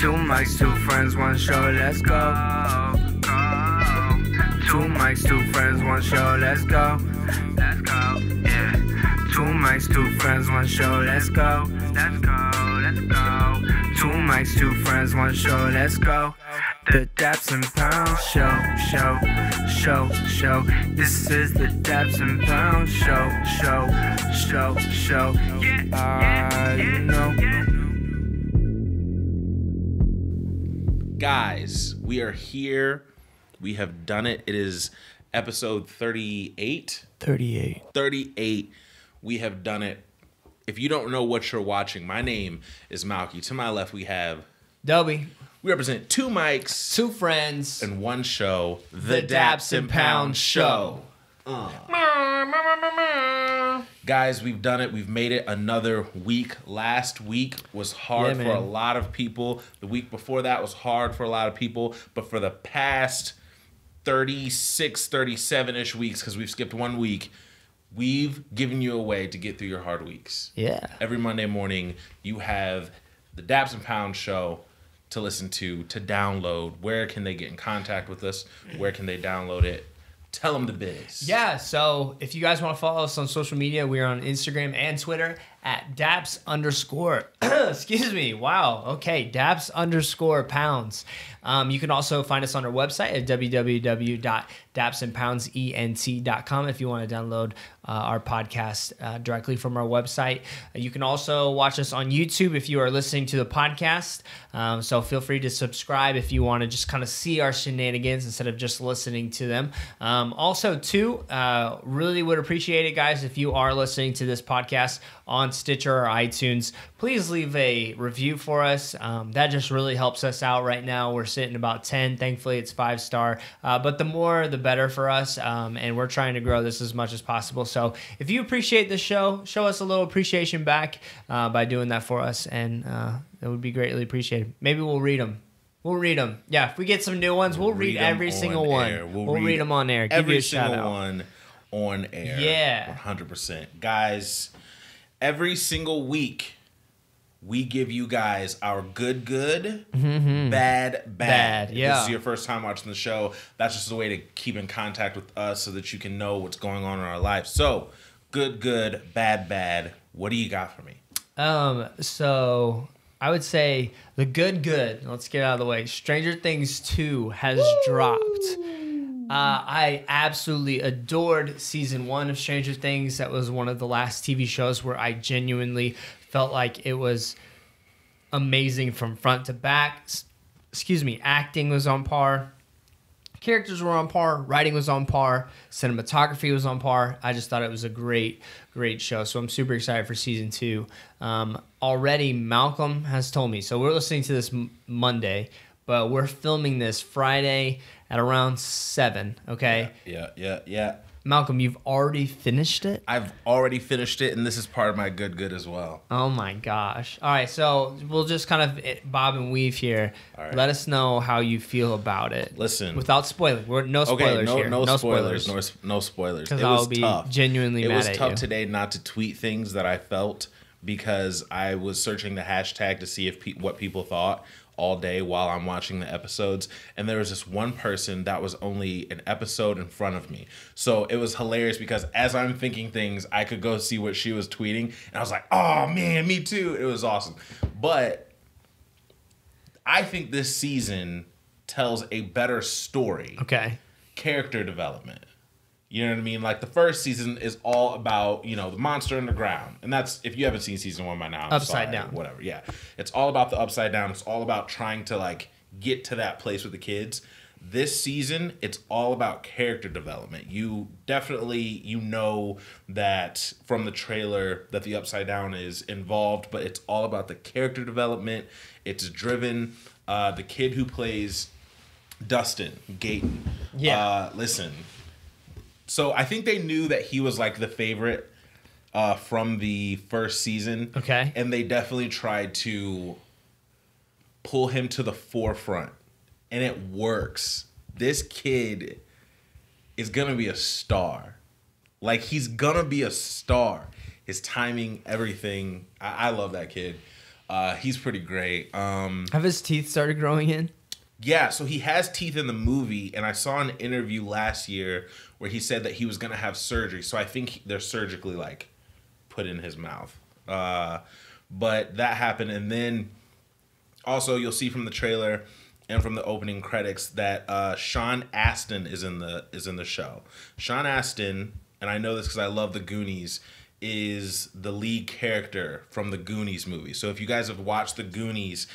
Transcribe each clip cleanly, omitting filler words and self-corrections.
Two mics, two friends, one show, let's go. Two mics, two friends, one show, let's go. Let's go, yeah. Two mics, two friends, one show, let's go. Let's go, let's go. Two mics, two friends, one show, let's go. The Daps and Pounds show. This is the Daps and Pounds show. You know. Guys, we are here. We have done it. It is episode 38. 38. We have done it. If you don't know what you're watching, my name is Malky. To my left, we have Dobby. We represent two mics, two friends, and one show, the Daps and Pounds show. Guys, we've done it. We've made it another week. Last week was hard for a lot of people. The week before that was hard for a lot of people. But for the past 36, 37-ish weeks, because we've skipped 1 week, we've given you a way to get through your hard weeks. Yeah. Every Monday morning, you have the Daps and Pounds show to listen to download. Where can they get in contact with us? Where can they download it? Tell them the biz. Yeah, so if you guys want to follow us on social media, we're on Instagram and Twitter at Daps_. Excuse me. Wow. Okay. Daps_pounds. You can also find us on our website at www.dapsandpoundsent.com if you want to download our podcast directly from our website. You can also watch us on YouTube if you are listening to the podcast. So feel free to subscribe if you want to just kind of see our shenanigans instead of just listening to them. Also, too, really would appreciate it, guys, if you are listening to this podcast on Stitcher or iTunes. Please leave a review for us. That just really helps us out right now. We're sitting about 10. Thankfully, it's 5-star. But the more, the better for us. And we're trying to grow this as much as possible. So if you appreciate the show, show us a little appreciation back by doing that for us. And it would be greatly appreciated. Maybe we'll read them. Yeah, if we get some new ones, we'll read every single one. We'll read them on air. Give you a shout out. Every single one on air. Yeah. 100%. Guys, every single week, we give you guys our good, bad. Yeah. If this is your first time watching the show, that's just a way to keep in contact with us so that you can know what's going on in our life. So, good, bad. What do you got for me? So I would say the good. Let's get out of the way. Stranger Things 2 has dropped. I absolutely adored season 1 of Stranger Things. That was one of the last TV shows where I genuinely felt like it was amazing from front to back. Acting was on par. Characters were on par. Writing was on par. Cinematography was on par. I just thought it was a great show. So I'm super excited for season 2. Already, Malcolm has told me. So we're listening to this Monday, but we're filming this Friday at around 7, okay? Yeah. Malcolm, you've already finished it? I've already finished it, and this is part of my good as well. Oh, my gosh. All right, so we'll just kind of bob and weave here. All right. Let us know how you feel about it. Listen. Without spoiling. No spoilers here. No spoilers. No spoilers. Because I'll be genuinely mad at you. It was tough today not to tweet things that I felt because I was searching the hashtag to see what people thought all day while I'm watching the episodes, and there was this one person that was only an episode in front of me. So it was hilarious because as I'm thinking things, I could go see what she was tweeting, and I was like, oh man, me too. It was awesome. But I think this season tells a better story. Okay. Character development. You know what I mean? Like, the first season is all about, the monster in the ground. And that's, if you haven't seen season 1 by now, I'm Upside sorry, down. Whatever, yeah. It's all about the upside down. It's all about trying to, get to that place with the kids. This season, it's all about character development. You definitely, know that from the trailer that the upside down is involved, but it's all about the character development. It's driven. The kid who plays Dustin, Gayton. Yeah. Listen. So I think they knew that he was the favorite from the first season. Okay. And they definitely tried to pull him to the forefront. And it works. This kid is going to be a star. He's going to be a star. His timing, everything. I love that kid. He's pretty great. Have his teeth started growing in? Yeah, so he has teeth in the movie, and I saw an interview last year where he said that he was going to have surgery. So I think they're surgically, like, put in his mouth. But that happened, and then also you'll see from the trailer and from the opening credits that Sean Astin is in the show. Sean Astin, and I know this because I love the Goonies, is the lead character from the Goonies movie. So if you guys have watched the Goonies,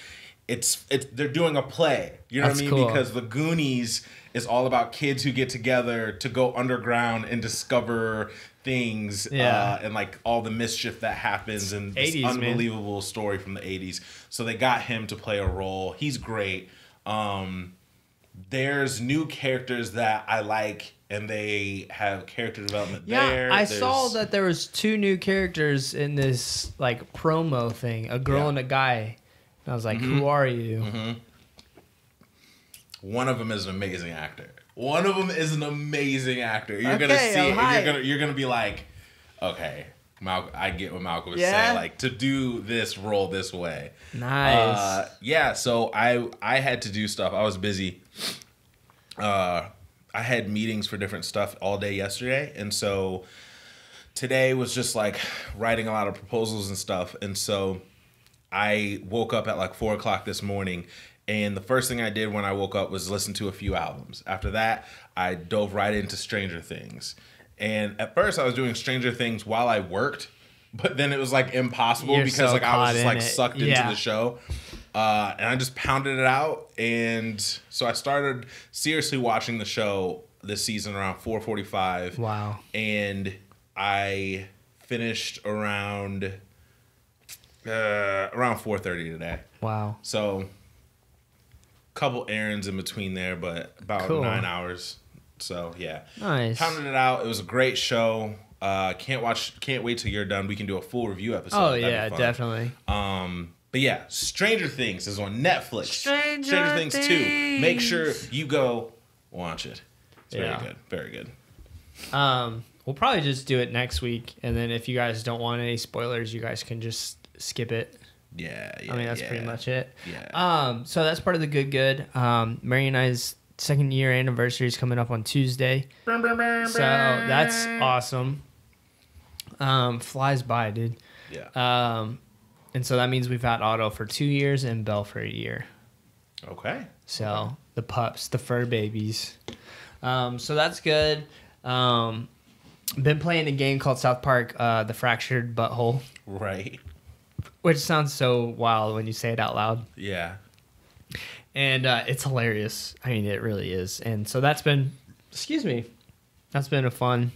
it's they're doing a play. You know what I mean? Cool. Because the Goonies is all about kids who get together to go underground and discover things, and like all the mischief that happens, and this 80s, unbelievable story from the 80s. So they got him to play a role. He's great. There's new characters that I like, and they have character development there. I saw that there was 2 new characters in this like promo thing, a girl and a guy. And I was like, who are you? One of them is an amazing actor. You're gonna see it. You're gonna be like, okay, I get what Malcolm was saying. Like, to do this role this way. Nice. So I had to do stuff. I was busy. I had meetings for different stuff all day yesterday, and so today was just like writing a lot of proposals and stuff. And so I woke up at like 4 o'clock this morning, and the first thing I did when I woke up was listen to a few albums. After that, I dove right into Stranger Things. And at first I was doing Stranger Things while I worked, but then it was like impossible because like I was just like sucked into the show. And I just pounded it out. And so I started seriously watching the show this season around 4:45. Wow. And I finished around 4:30 today. Wow. So couple errands in between there, but about 9 hours. So yeah, nice. Pounded it out. It was a great show. Can't wait till you're done. We can do a full review episode. Oh yeah, definitely. But yeah, Stranger Things is on Netflix. Stranger Things 2. Make sure you go watch it. It's very good. Very good. We'll probably just do it next week, and then if you guys don't want any spoilers, you guys can just skip it. Yeah. I mean, that's pretty much it. Yeah. So that's part of the good. Mary and I's 2nd year anniversary is coming up on Tuesday. So that's awesome. Flies by, dude. Yeah. And so that means we've had Otto for 2 years and Belle for a year. Okay. So the pups, the fur babies. So that's good. Been playing a game called South Park, The Fractured Butthole. Right. Which sounds so wild when you say it out loud. Yeah. And it's hilarious. I mean, it really is. And so that's been, that's been a fun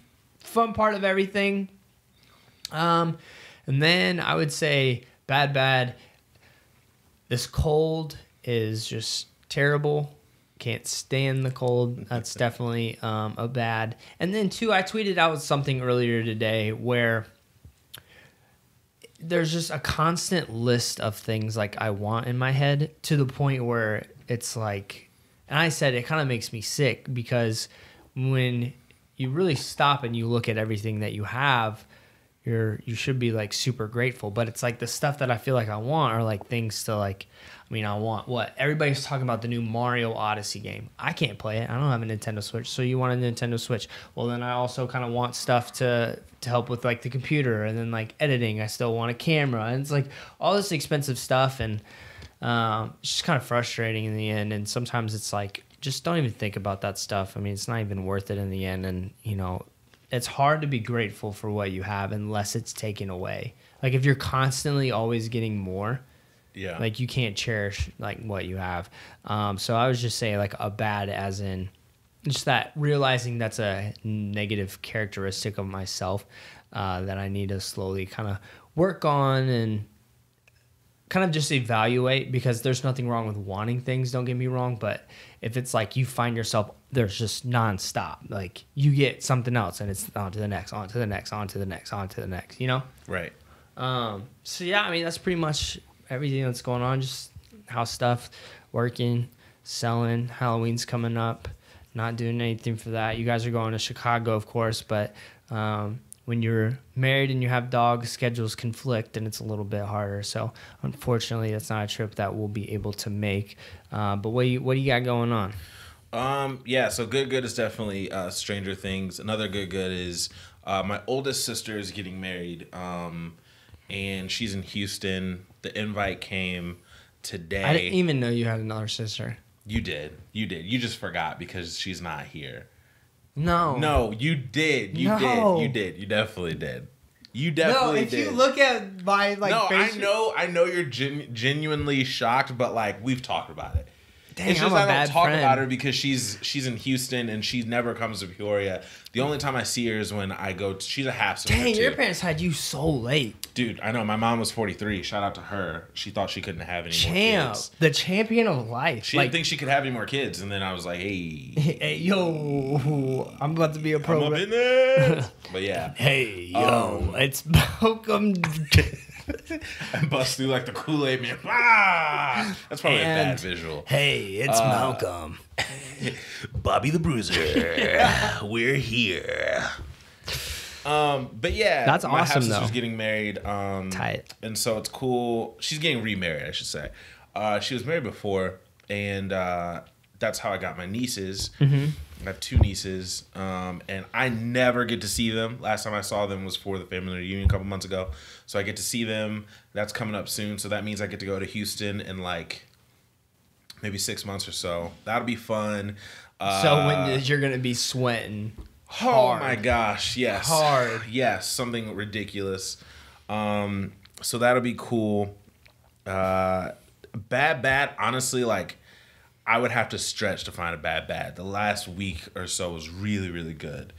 part of everything. And then I would say bad. This cold is just terrible. Can't stand the cold. That's definitely a bad. And then 2, I tweeted out something earlier today where there's just a constant list of things like I want in my head, to the point where it's like, and I said it kind of makes me sick, because when you really stop and you look at everything that you have, you should be like super grateful. But it's like the stuff that I feel like I want are like things to like, I mean, I want what? Everybody's talking about the new Mario Odyssey game. I can't play it. I don't have a Nintendo Switch. So you want a Nintendo Switch. Well, then I also kind of want stuff to help with like the computer, and then like editing. I still want a camera. And it's like all this expensive stuff, and it's just kind of frustrating in the end. And sometimes it's like, just don't even think about that stuff. I mean, it's not even worth it in the end. And, you know, it's hard to be grateful for what you have unless it's taken away. Like if you're constantly always getting more, yeah, like you can't cherish like what you have. So I was just saying like a bad, as in just that realizing that's a negative characteristic of myself that I need to slowly kind of work on and kind of just evaluate, because there's nothing wrong with wanting things, don't get me wrong, but if it's like you find yourself, there's just nonstop, like you get something else and it's on to the next, on to the next, on to the next, on to the next, you know? Right. So yeah, I mean, that's pretty much everything that's going on, just house stuff, working, selling. Halloween's coming up, not doing anything for that. You guys are going to Chicago, of course, but when you're married and you have dogs, schedules conflict and it's a little bit harder. So unfortunately, that's not a trip that we'll be able to make. But what do you got going on? Yeah, so good is definitely Stranger Things. Another good is my oldest sister is getting married, and she's in Houston. The invite came today. I didn't even know you had another sister. You did. You just forgot because she's not here. No, you did. You did. You definitely did. You definitely did. You look at my face, I know you're genuinely shocked, but like we've talked about it. Dang, it's just I don't talk friend. about her because she's in Houston and she never comes to Peoria. The only time I see her is when I go. She's a half sister. Dang, too. your parents had you so late. Dude, I know. My mom was 43. Shout out to her. She thought she couldn't have any more kids. The champion of life. She didn't think she could have any more kids, and then I was like, "Hey, hey, yo, I'm about to be a pro." I'm up in there. But yeah, hey, yo, it's Malcolm. I bust through like the Kool-Aid man. Ah! That's probably a bad visual. Hey, it's Malcolm. Bobby the Bruiser. We're here. But yeah, that's my awesome though. half-sister's getting married. Tight. And so it's cool. She's getting remarried, I should say. She was married before, and that's how I got my nieces. Mm-hmm. I have two nieces, and I never get to see them. Last time I saw them was for the family reunion a couple months ago. So I get to see them. That's coming up soon. So that means I get to go to Houston in like maybe 6 months or so. That'll be fun. So when you're going to be sweating hard. Oh my gosh, yes. Hard. Yes, something ridiculous. So that'll be cool. Bad, honestly, like, I would have to stretch to find a bad. The last week or so was really, really good.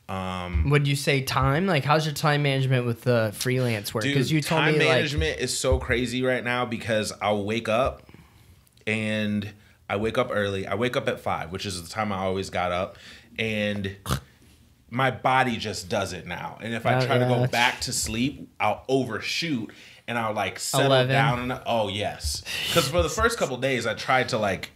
Would you say time? Like, how's your time management with the freelance work? Because you told me time management is so crazy right now because I'll wake up and I wake up early. I wake up at 5, which is the time I always got up, and my body just does it now. And if I try to go back to sleep, I'll overshoot and I'll like settle 11. down. And oh yes, because for the first couple of days I tried to like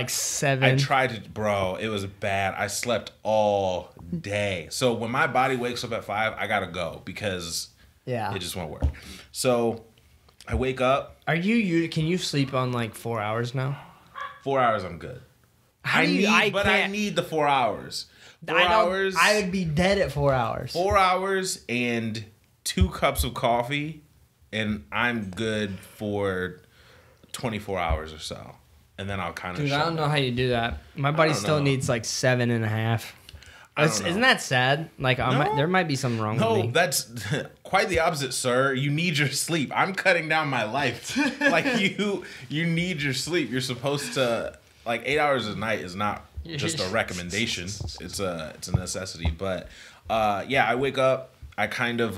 7. I tried to, bro. It was bad. I slept all day. So when my body wakes up at 5, I gotta go because it just won't work. So I wake up. Are you? Can you sleep on like 4 hours now? 4 hours, I'm good. I need the 4 hours. 4 hours. I would be dead at 4 hours. 4 hours and 2 cups of coffee, and I'm good for 24 hours or so. And then I'll kind of. Dude, I don't know how you do that. My body still needs like 7.5. Isn't that sad? Like, there might be something wrong with me. No, that's quite the opposite, sir. You need your sleep. I'm cutting down my life. Like, you need your sleep. You're supposed to, like, 8 hours a night is not just a recommendation. It's a necessity. But yeah, I wake up. I kind of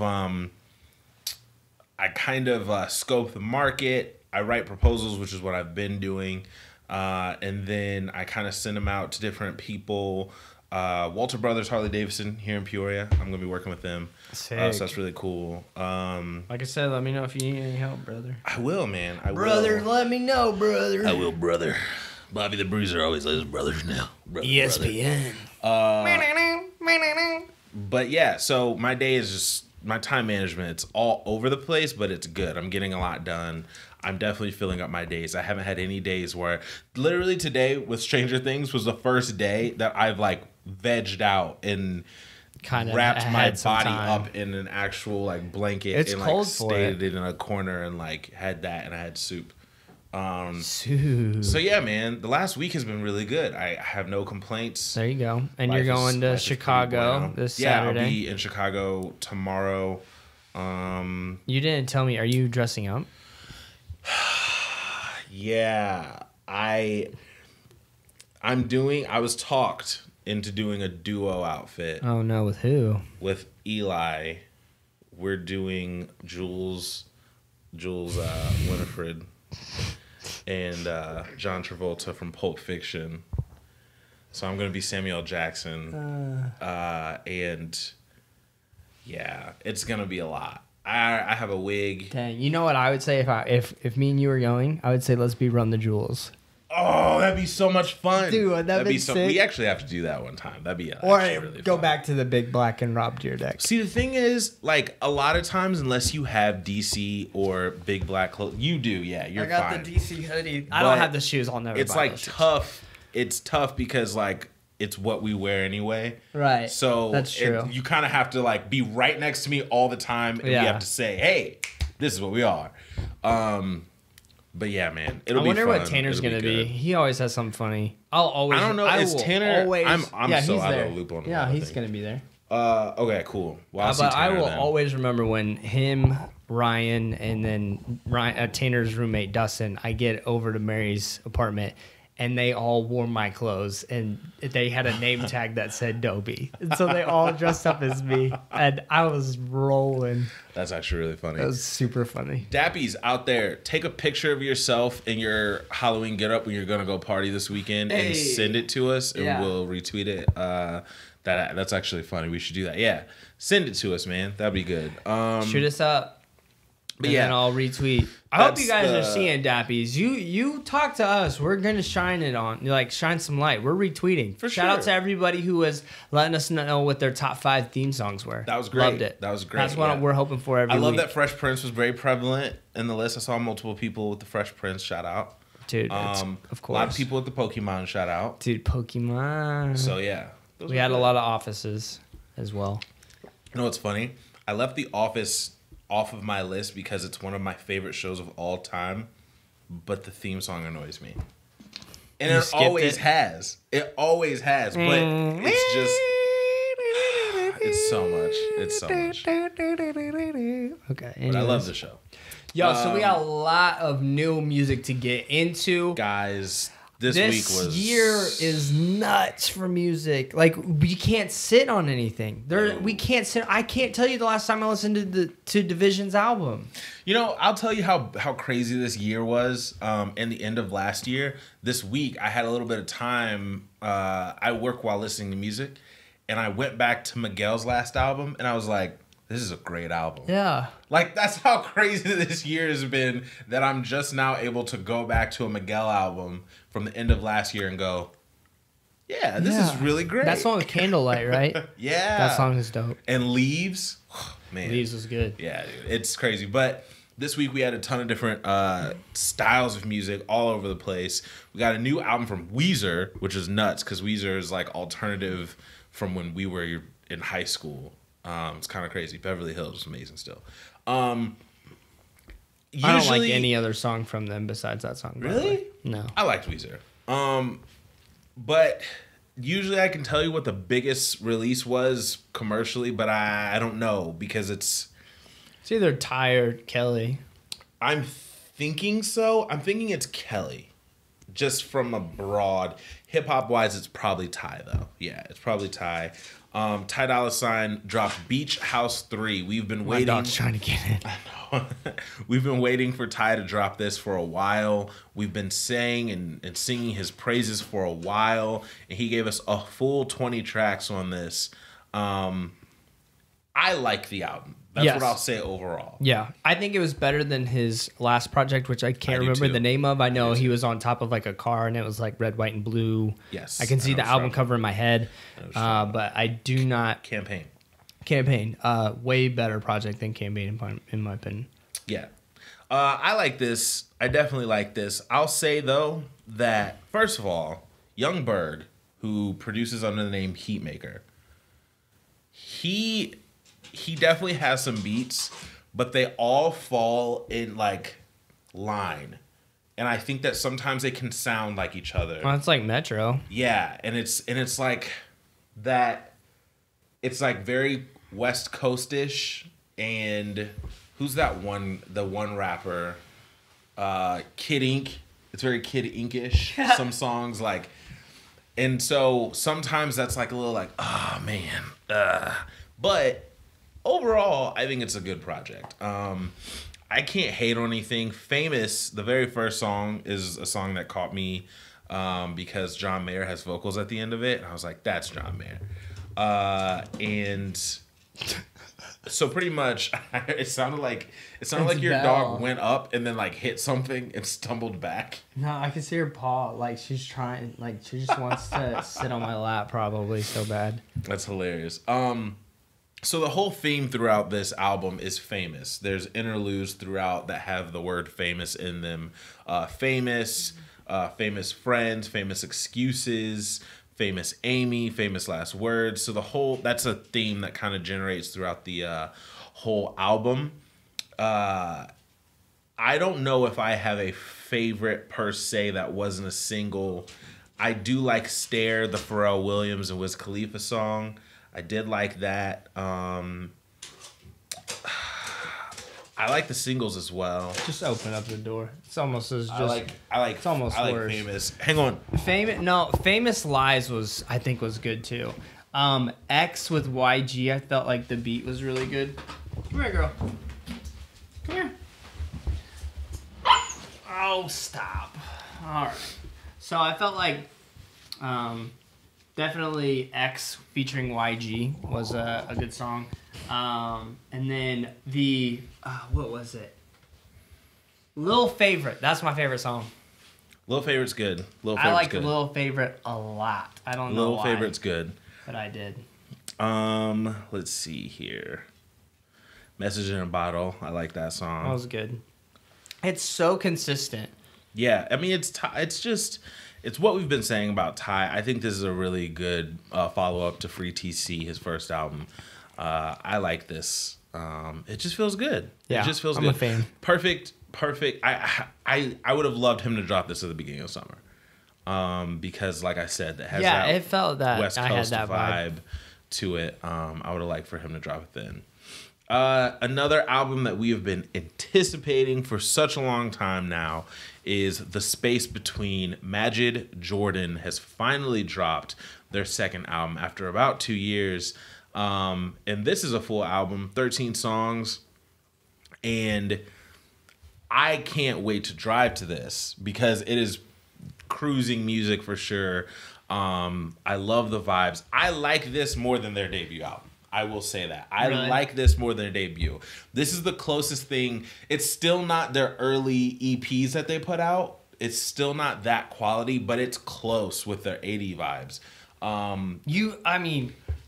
scope the market. I write proposals, which is what I've been doing, and then I kind of send them out to different people. Walter Brothers, Harley Davidson here in Peoria. I'm gonna be working with them. So that's really cool. Like I said, let me know if you need any help, brother. I will, man. Brother, let me know, brother. I will, brother. Bobby the Bruiser always loves brothers now. ESPN. But yeah, so my day is just my time management. It's all over the place, but it's good. I'm getting a lot done. I'm definitely filling up my days. I haven't had any days where, literally today with Stranger Things was the first day that I've like vegged out and kind of wrapped my body up in an actual like blanket. It's and cold like for stayed it in a corner and like had that, and I had soup. Soup. So yeah, man, the last week has been really good. I have no complaints. There you go. And you're going to Chicago this Saturday. Yeah, I'll be in Chicago tomorrow. You didn't tell me. Are you dressing up? Yeah, I was talked into doing a duo outfit. Oh no, with who? With Eli. We're doing Jules Winifred and John Travolta from Pulp Fiction. So I'm going to be Samuel Jackson. And yeah, it's going to be a lot. I have a wig. Dang, you know what I would say if me and you were going? I would say let's be Run the Jewels. Oh, Oh, that'd be so much fun. Dude, wouldn't that be so. sick? We actually have to do that one time. That'd be Or really go fun. back to the Big Black and Rob Deer deck. See, the thing is, like, a lot of times, unless you have DC or Big Black clothes, you do, yeah, you're fine. I got the DC hoodie. I don't have the shoes. I'll never It's buy like those shoes. tough. It's tough because, like, it's what we wear anyway. Right. So that's true. You kind of have to, like, be right next to me all the time, and we have to say, hey, this is what we are. But yeah, man, it'll be fun. I wonder what Tanner's gonna be. He always has something funny. I don't know. Is Tanner? Always, I'm so he's out there. of the loop on. Yeah, he's gonna be there. Okay, cool. Well, I'll see but I Tanner will then. always remember when him, Ryan, and then Tanner's roommate Dustin. I get over to Mary's apartment, and they all wore my clothes, and they had a name tag that said Dobie, and so they all dressed up as me, and I was rolling. That's actually really funny. That was super funny. Dappies out there, take a picture of yourself in your Halloween getup when you're gonna go party this weekend, and send it to us, and we'll retweet it. That's actually funny. We should do that. Yeah, send it to us, man. That'd be good. Shoot us up. But then I'll retweet. I hope you guys are seeing Dappies. You talk to us. We're gonna shine it on, like, shine some light. We're retweeting. Shout out to everybody who was letting us know what their top 5 theme songs were. That was great. Loved it. That was great. That's what we're hoping for every week. I love that Fresh Prince was very prevalent in the list. I saw multiple people with the Fresh Prince. Shout out, dude. Of course, a lot of people with the Pokemon. Shout out, dude. Pokemon. So yeah, we had a lot of Offices as well. You know what's funny? I left The Office off of my list because it's one of my favorite shows of all time, but the theme song annoys me. And it always has. It always has, but it's just it's so much. It's so much. Okay. But I love the show. Yo, so we got a lot of new music to get into. Guys, this week was... year is nuts for music. Like, we can't sit on anything. We can't sit. I can't tell you the last time I listened to Division's album. You know, I'll tell you how crazy this year was. In the end of last year, this week I had a little bit of time. I work while listening to music, and I went back to Miguel's last album, and I was like, this is a great album. Yeah. Like, that's how crazy this year has been, that I'm just now able to go back to a Miguel album from the end of last year and go, yeah, this is really great. That song, Candlelight, right? Yeah. That song is dope. And Leaves. Man. Leaves was good. Yeah, dude. It's crazy. But this week we had a ton of different styles of music all over the place. We got a new album from Weezer, which is nuts because Weezer is like alternative from when we were in high school. It's kind of crazy. Beverly Hills is amazing still. I don't like any other song from them besides that song. Really? No. I liked Weezer. But usually I can tell you what the biggest release was commercially, but I don't know because it's either Ty or Kelly. I'm thinking so. I'm thinking it's Kelly. Just from a broad hip-hop wise, it's probably Ty though. Yeah, it's probably Ty. Ty Dolla dropped Beach House 3. We've been waiting. My dog's trying to get it. I know. We've been waiting for Ty to drop this for a while. We've been saying and singing his praises for a while, and he gave us a full 20 tracks on this. I like the album. That's what I'll say overall. Yeah. I think it was better than his last project, which I can't remember the name of. I know he was on top of like a car and it was like red, white, and blue. Yes. I can see the album cover in my head. But I do not... Campaign. Way better project than Campaign in my opinion. Yeah. I like this. I definitely like this. I'll say though that, first of all, Young Berg, who produces under the name Heatmaker, he definitely has some beats, but they all fall in like line. And I think that sometimes they can sound like each other. Well, it's like Metro. Yeah, and it's like that. It's like very West Coast-ish. And who's that one? The one rapper, Kid Ink. It's very Kid Ink-ish. Some songs like, and so sometimes that's like a little like, oh man. But overall, I think it's a good project. I can't hate on anything. Famous, the very first song is a song that caught me because John Mayer has vocals at the end of it. And I was like, that's John Mayer. And So pretty much, it sounded like your Belle. dog went up and then like hit something and stumbled back. No, I can see her paw. Like she's trying. Like she just wants to sit on my lap, probably so bad. That's hilarious. So the whole theme throughout this album is famous. There's interludes throughout that have the word famous in them. Famous friends, famous excuses, famous Amy, famous last words. So that's a theme that kind of generates throughout the whole album. I don't know if I have a favorite per se that wasn't a single. I do like Stare, the Pharrell Williams and Wiz Khalifa song. I did like that. I like the singles as well. Just open up the door. It's almost as just. I like. It's almost worse. Famous. Hang on. Famous Lies I think was good too. X with YG, I felt like the beat was really good. Come here, girl. Come here. Oh, stop. All right. So I felt like, definitely X featuring YG was a good song. And then what was it? Lil Favorite. That's my favorite song. Lil Favorite's good. I like Lil Favorite a lot. I don't know why. Lil Favorite's good. But I did. Let's see here. Message in a Bottle. I like that song. That was good. It's so consistent. Yeah, I mean it's what we've been saying about Ty. I think this is a really good follow-up to Free TC, his first album. I like this. It just feels good. Yeah, it just feels I'm good. a fan. Perfect. I would have loved him to drop this at the beginning of summer. Because like I said, it has that it felt that West I Coast had that vibe to it. I would have liked for him to drop it then. Another album that we have been anticipating for such a long time now is The Space Between. Majid Jordan has finally dropped their second album after about 2 years. And this is a full album, 13 songs. And I can't wait to drive to this because it is cruising music for sure. I love the vibes. I like this more than their debut album. I will say that. I like this more than a debut. This is the closest thing. It's still not their early EPs that they put out. It's still not that quality, but it's close with their 80 vibes.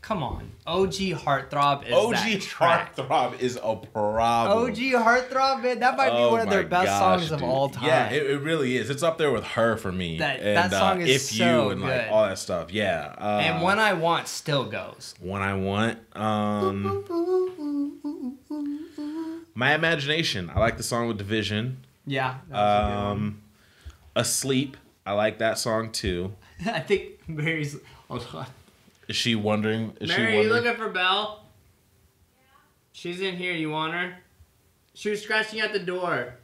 Come on. OG Heartthrob is OG that track. Heartthrob is a problem. OG Heartthrob, man, that might be one of their best songs of all time. Yeah, it really is. It's up there with Her for me. That song is If so You and good. like all that stuff. Yeah. And When I Want still goes. When I Want. My Imagination. I like the song with Division. Yeah. That was a good one. Asleep. I like that song too. I think Mary's. Hold on. Is she wondering? Mary, are you looking for Belle? Yeah. She's in here. You want her? She was scratching at the door.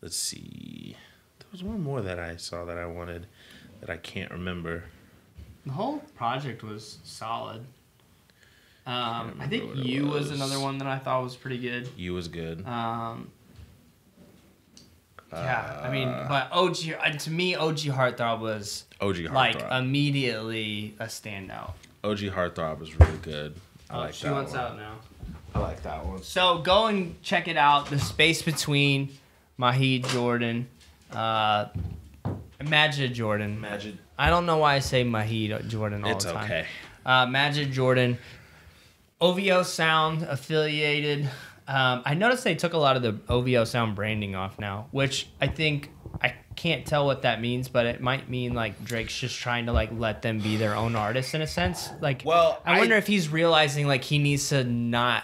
Let's see. There was one more that I saw that I wanted that I can't remember. The whole project was solid. I think You was another one that I thought was pretty good. You was good. Yeah, I mean, but OG, to me, OG Heartthrob was OG Heartthrob. like immediately a standout. OG Heartthrob was really good. I like She that wants one. out now. I like that one. So go and check it out. The Space Between, Majid Jordan, Majid Jordan. Majid. I don't know why I say Majid Jordan all It's the time. okay. Majid Jordan, OVO Sound affiliated. I noticed they took a lot of the OVO Sound branding off now, which I can't tell what that means, but it might mean like Drake's just trying to like let them be their own artists in a sense. Like, well, I wonder if he's realizing like he needs to not,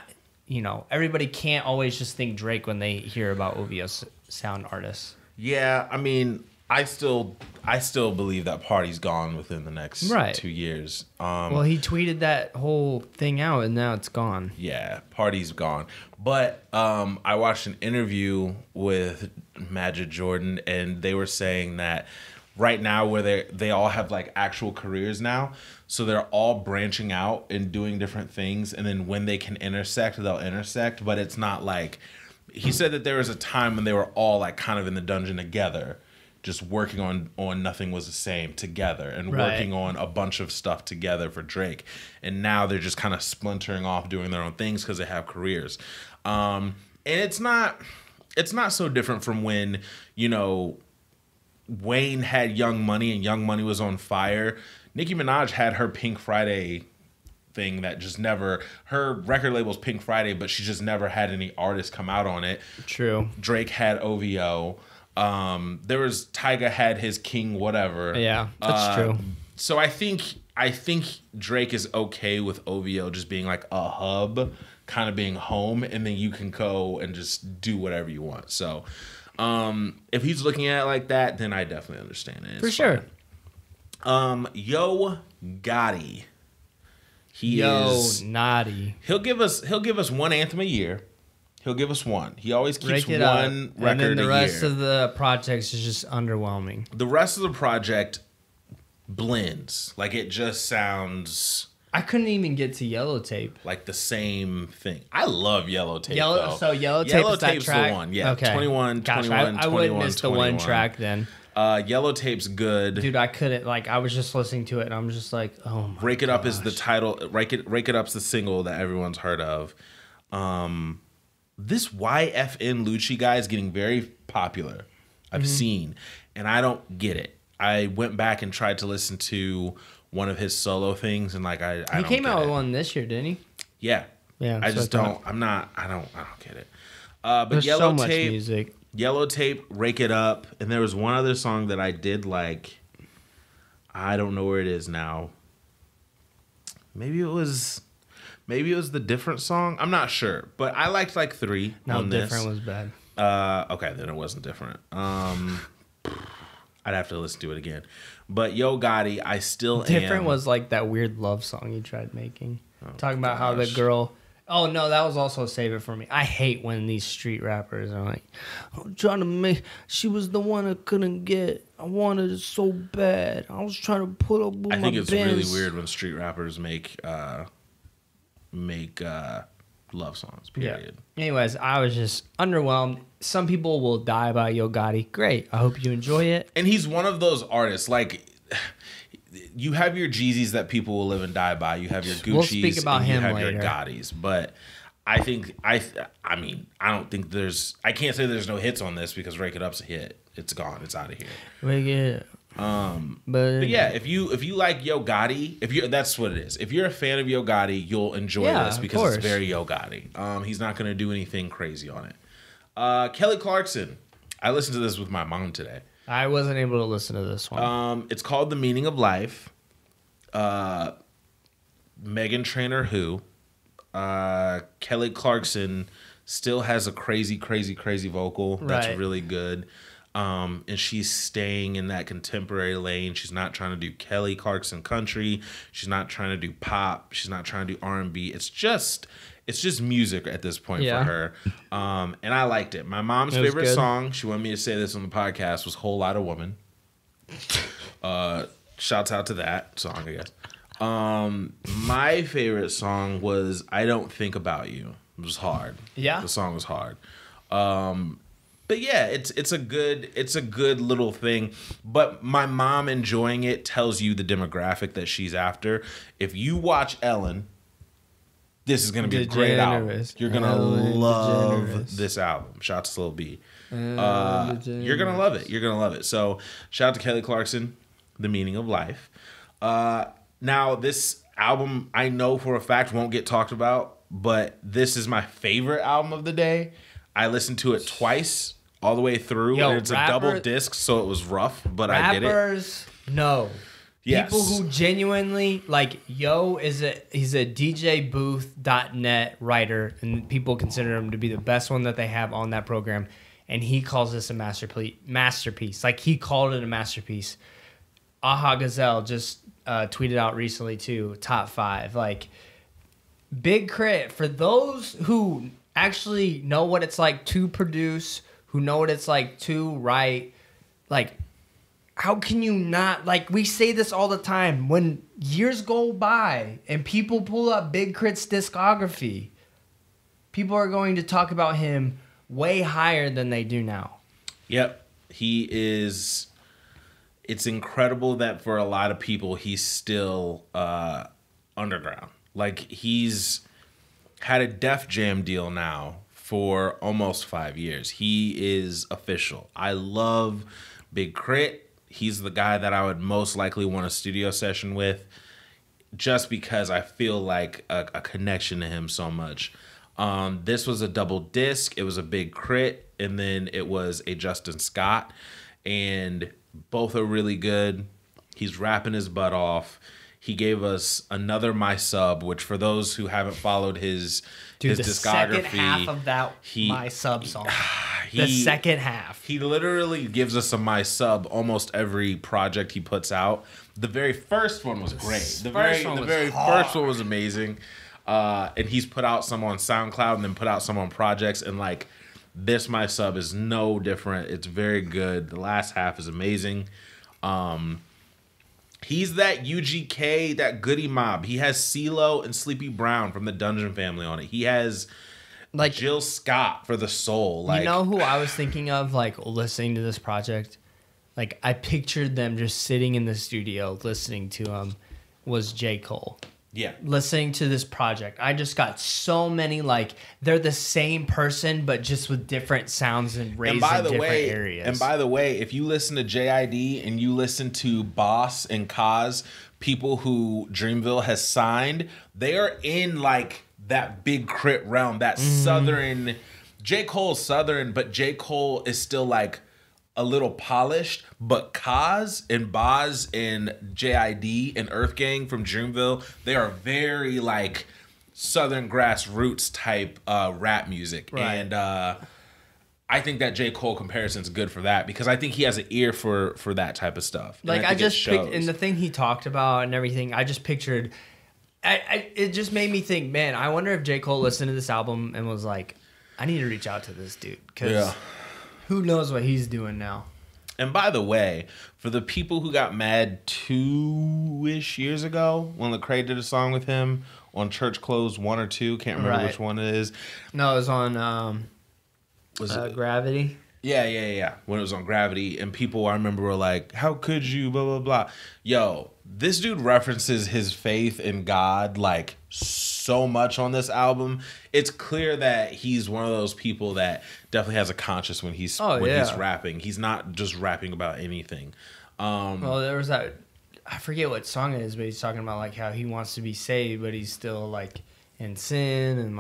everybody can't always just think Drake when they hear about OVO Sound artists. Yeah, I mean, I still believe that Party's gone within the next 2 years. Well, he tweeted that whole thing out, and now it's gone. Yeah, Party's gone. But I watched an interview with Majid Jordan, and they were saying that right now, where they all have like actual careers now, so they're all branching out and doing different things, and then when they can intersect, they'll intersect. But it's not like he said that there was a time when they were all like kind of in the dungeon together, just working on Nothing Was the Same together and Right. working on a bunch of stuff together for Drake. And now they're just kind of splintering off doing their own things because they have careers. And it's not so different from when, you know, Wayne had Young Money and Young Money was on fire. Nicki Minaj had her Pink Friday thing that just never, her record label's Pink Friday, but she just never had any artists come out on it. True. Drake had OVO. There was Tyga had his King whatever. Yeah, that's true. So I think Drake is okay with OVO just being like a hub, kind of being home, and then you can go and just do whatever you want. So if he's looking at it like that, then I definitely understand it. For sure. Yo Gotti. Naughty. He'll give us one anthem a year. He'll give us one. He always keeps Break it one up, record and then the a rest year. of the projects is just underwhelming. The rest of the project blends. Like it just sounds I couldn't even get to Yellow Tape. like the same thing. I love Yellow Tape. Yellow though. Yellow Tape Yellow is that Tape's track? the one. Yeah. Okay. 21, Gosh, 21, I wouldn't miss the 21. one track then. Yellow Tape's good. Dude, I couldn't, like, I was just listening to it and I'm just like, oh my Rake It Up is the gosh. title. Rake It Up's the single that everyone's heard of. This YFN Lucci guy is getting very popular. I've seen, and I don't get it. I went back and tried to listen to one of his solo things, and like I He don't came get out it. with one this year, didn't he? Yeah, Yeah, I so just I thought- don't. I don't get it. But There's Yellow so much Tape, music. Yellow Tape, Rake It Up, and there was one other song that I did like. I don't know where it is now. Maybe it was the different song. I'm not sure, but I liked like 3 No, on this. different was bad. Okay, then it wasn't different. I'd have to listen to it again. But Yo Gotti, I still Different am. was like that weird love song he tried making. Talking about how the gosh. girl. Oh no, that was also Save It For Me. I hate when these street rappers are like, I'm trying to make. She was the one I couldn't get. I wanted it so bad. I was trying to put up with I think my it's really Benz." weird when street rappers make love songs. Period. Yeah. Anyways, I was just underwhelmed. Some people will die by Yo Gotti. Great. I hope you enjoy it. And he's one of those artists like. You have your Jeezys that people will live and die by. You have your Gucci's. We'll speak about and you him have later. your Gottis. But I think I don't think there's. I can't say there's no hits on this because Rake It Up's a hit. It's gone. It's out of here. But yeah, if you like Yo Gotti, that's what it is. If you're a fan of Yo Gotti, you'll enjoy this of because course. it's very Yo Gotti. He's not going to do anything crazy on it. Kelly Clarkson. I listened to this with my mom today. I wasn't able to listen to this one. It's called The Meaning of Life. Megan Trainor who? Kelly Clarkson still has a crazy vocal that's Right. really good. And she's staying in that contemporary lane. She's not trying to do Kelly Clarkson country. She's not trying to do pop. She's not trying to do R&B. It's just music at this point Yeah. for her. And I liked it. My mom's It was favorite good. song, she wanted me to say this on the podcast, was Whole Lotta Woman. Shouts out to that song, I guess. My favorite song was I Don't Think About You. It was hard. Yeah? The song was hard. But yeah, it's a good little thing. But my mom enjoying it tells you the demographic that she's after. If you watch Ellen, this is gonna be a great album. DeGeneres. You're gonna Ellen love DeGeneres. this album. Shout out to Lil B. You're gonna love it. You're gonna love it. So shout out to Kelly Clarkson, The Meaning of Life. Now this album I know for a fact won't get talked about, but this is my favorite album of the day. I listened to it twice all the way through, Yo, and it's a double disc, so it was rough, but I did it. Rappers, no. Yes. People who genuinely like he's a DJBooth.net writer, and people consider him to be the best one that they have on that program, and he calls this a masterpiece. Like he called it a masterpiece. Aha Gazelle just tweeted out recently too, top 5. Like Big K.R.I.T, for those who actually know what it's like to produce, who know what it's like to write, like how can you not, like we say this all the time, when years go by and people pull up Big K.R.I.T's discography, people are going to talk about him way higher than they do now. Yep. He is it's incredible that for a lot of people he's still underground. Like, he's had a Def Jam deal now for almost 5 years. He is official. I love Big K.R.I.T. He's the guy that I would most likely want a studio session with, just because I feel like a connection to him so much. This was a double disc. It was a Big K.R.I.T. and then it was a Justin Scott, and both are really good. He's rapping his butt off. He gave us another My Sub, which for those who haven't followed his discography, second half of that My Sub song. The second half. He literally gives us a My Sub almost every project he puts out. The very first one was great. The very first one was amazing. And he's put out some on SoundCloud and then put out some on projects, and like, this My Sub is no different. It's very good. The last half is amazing. He's that UGK, that Gotti Mob. He has CeeLo and Sleepy Brown from the Dungeon Family on it. He has like Jill Scott for The Soul. Like, you know who I was thinking of, like, listening to this project? Like, I pictured them just sitting in the studio listening to him, was J. Cole. Yeah. Listening to this project, I just got so many, like, they're the same person, but just with different sounds and raised in different areas. And by the way, if you listen to JID and you listen to Boss and Kaz, people who Dreamville has signed, they are in, like, that Big K.R.I.T. realm, that Southern. J. Cole's Southern, but J. Cole is still, like, a little polished, but Kaz and Boz and JID and Earth Gang from Dreamville, they are very like Southern grassroots type rap music. Right. And I think that J. Cole comparison's good for that, because I think he has an ear for that type of stuff. Like, I just picked, and the thing he talked about and everything, I just pictured, it just made me think, man, I wonder if J. Cole listened to this album and was like, I need to reach out to this dude, because who knows what he's doing now. And by the way, for the people who got mad 2-ish years ago when Lecrae did a song with him on Church Clothes 1 or 2, can't remember which one it is. No, it was on Gravity. Yeah. When it was on Gravity, and people, I remember, were like, how could you, blah, blah, blah. Yo, this dude references his faith in God, like, so much on this album. It's clear that he's one of those people that definitely has a conscience when he's rapping. He's not just rapping about anything. Well, there was that, I forget what song it is, but he's talking about, like, how he wants to be saved, but he's still, like, in sin, and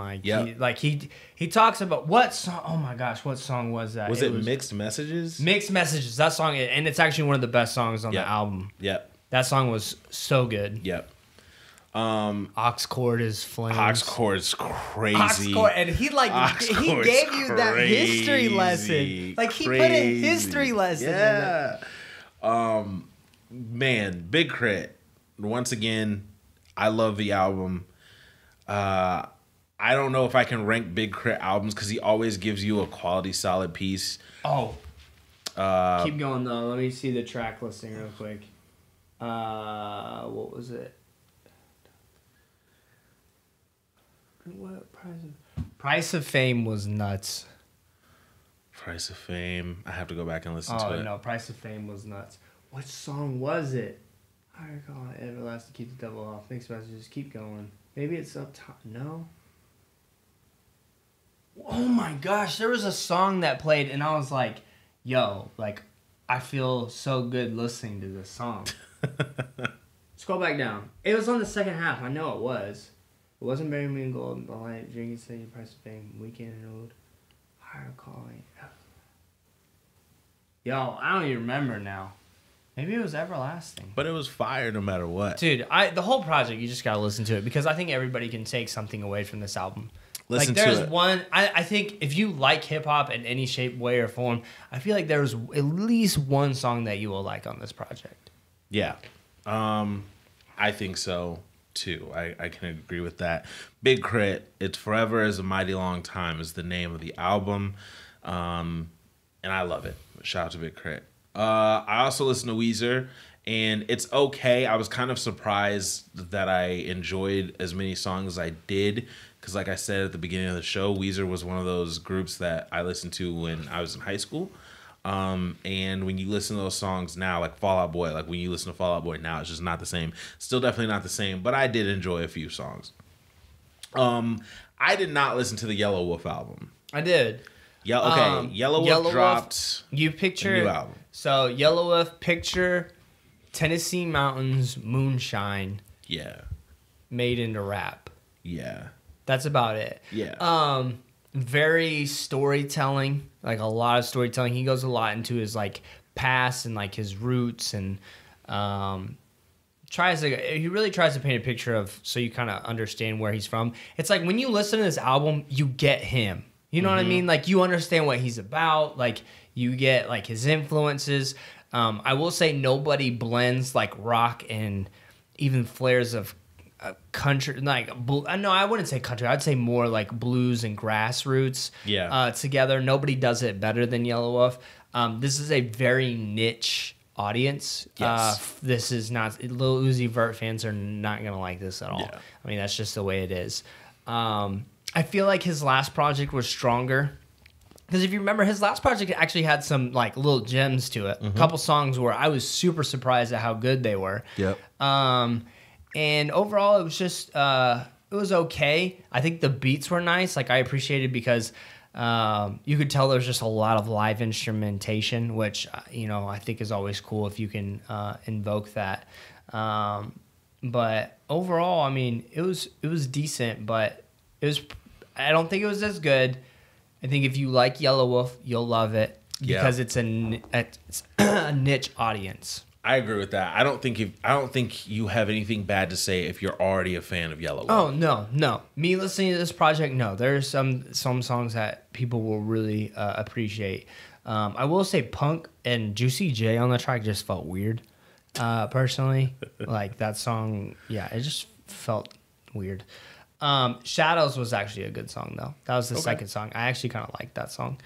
like, he talks about what song. Oh my gosh, what song was that? Was it Mixed Messages? Mixed Messages. That song, and it's actually one of the best songs on the album. Yep. That song was so good. Yep. Ox Chord is flames. Ox Chord's crazy. Ox Chord, and he gave you that history lesson. Like, he put a history lesson. Yeah. Man, Big K.R.I.T. Once again, I love the album. I don't know if I can rank Big K.R.I.T. albums, because he always gives you a quality, solid piece. Oh. Keep going, though. Let me see the track listing real quick. What was it? What Price of Fame was nuts. Price of Fame. I have to go back and listen to it. Oh, no. Price of Fame was nuts. What song was it? I recall Everlasting, keep the devil off. Mixed Messages, keep going. Maybe it's up top. No? Oh my gosh. There was a song that played, and I was like, yo, like, I feel so good listening to this song. Scroll back down. It was on the second half. I know it was. It wasn't Bury Me in Gold, The Light, Drinking City, Price of Fame, Weekend Road, Higher Calling. Yo, I don't even remember now. Maybe it was Everlasting. But it was fire no matter what. Dude, the whole project, you just gotta listen to it, because I think everybody can take something away from this album. Listen like, there's to it. one, I think if you like hip-hop in any shape, way, or form, I feel like there's at least one song that you will like on this project. Yeah. I think so, too. I can agree with that. Big K.R.I.T., It's Forever is a Mighty Long Time is the name of the album. And I love it. Shout out to Big K.R.I.T. I also listen to Weezer, and it's okay. I was kind of surprised that I enjoyed as many songs as I did, because like I said at the beginning of the show, Weezer was one of those groups that I listened to when I was in high school. And when you listen to those songs now, like Fall Out Boy, like when you listen to Fall Out Boy now, it's just not the same. Still definitely not the same, but I did enjoy a few songs. I did not listen to the Yellow Wolf album. I did. Yellow Wolf dropped you picture a new album. So Yellow Wolf, picture Tennessee Mountains moonshine. Yeah. Made into rap. Yeah. That's about it. Yeah. Very storytelling, like a lot of storytelling. He goes a lot into his like past and like his roots, and he really tries to paint a picture of, so you kind of understand where he's from. It's like when you listen to this album, you get him. You know what I mean? Like you understand what he's about. Like you get like his influences. I will say nobody blends like rock and even flares of country, like no, I wouldn't say country. I'd say more like blues and grassroots. Yeah. Together, nobody does it better than Yellow Wolf. This is a very niche audience. Yes. This is not Lil Uzi Vert fans are not gonna like this at all. Yeah. I mean, that's just the way it is. I feel like his last project was stronger. Because if you remember, his last project actually had some like little gems to it. A couple songs where I was super surprised at how good they were. Yep. And overall, it was just it was okay. I think the beats were nice. Like I appreciated because you could tell there's just a lot of live instrumentation, which I think is always cool if you can invoke that. But overall, I mean, it was decent, but I don't think it was as good. I think if you like Yellow Wolf, you'll love it because it's a niche audience. I agree with that. I don't think you have anything bad to say if you're already a fan of Yellow Wolf. Oh no. Me listening to this project, no. There's some songs that people will really appreciate. I will say Punk and Juicy J on the track just felt weird. Personally, like that song, yeah, it just felt weird. Shadows was actually a good song though. That was the second song. I actually kind of liked that song.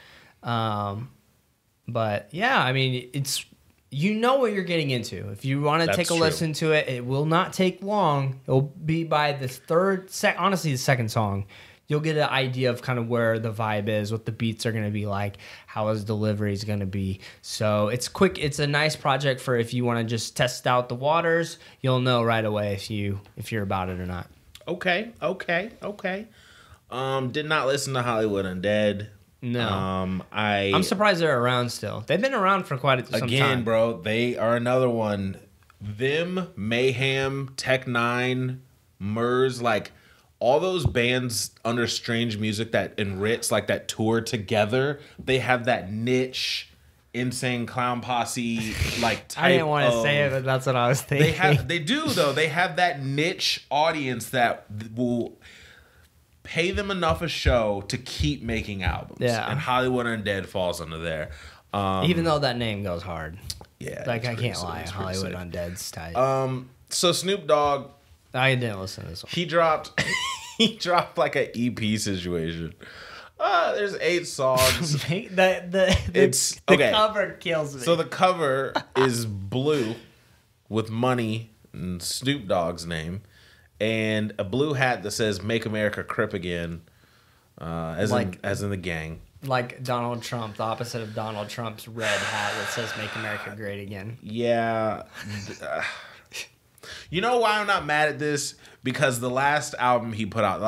But yeah, I mean, it's. You know what you're getting into. If you want to take a listen to it, it will not take long. It'll be by the honestly, the second song. You'll get an idea of kind of where the vibe is, what the beats are going to be like, how his delivery is going to be. So it's quick. It's a nice project for if you want to just test out the waters. You'll know right away if you're about it or not. Okay. Did not listen to Hollywood Undead. No. I'm surprised they're around still. They've been around for quite some time. Again, bro, they are another one. Them, Mayhem, Tech Nine, Murs, like all those bands under Strange Music that and Ritz, like that tour together, they have that niche Insane Clown Posse like type. I didn't want to say it, but that's what I was thinking. They do though. They have that niche audience that will pay them enough a show to keep making albums. Yeah. And Hollywood Undead falls under there. Even though that name goes hard. Yeah. Like, I can't lie. Hollywood Undead's tight. So Snoop Dogg. I didn't listen to this one. He dropped like an EP situation. There's 8 songs. The cover kills me. So the cover is blue with money and Snoop Dogg's name. And a blue hat that says "Make America Crip Again," as in the gang. Like Donald Trump, the opposite of Donald Trump's red hat that says "Make America Great Again." Yeah. You know why I'm not mad at this? Because the last full album he put out,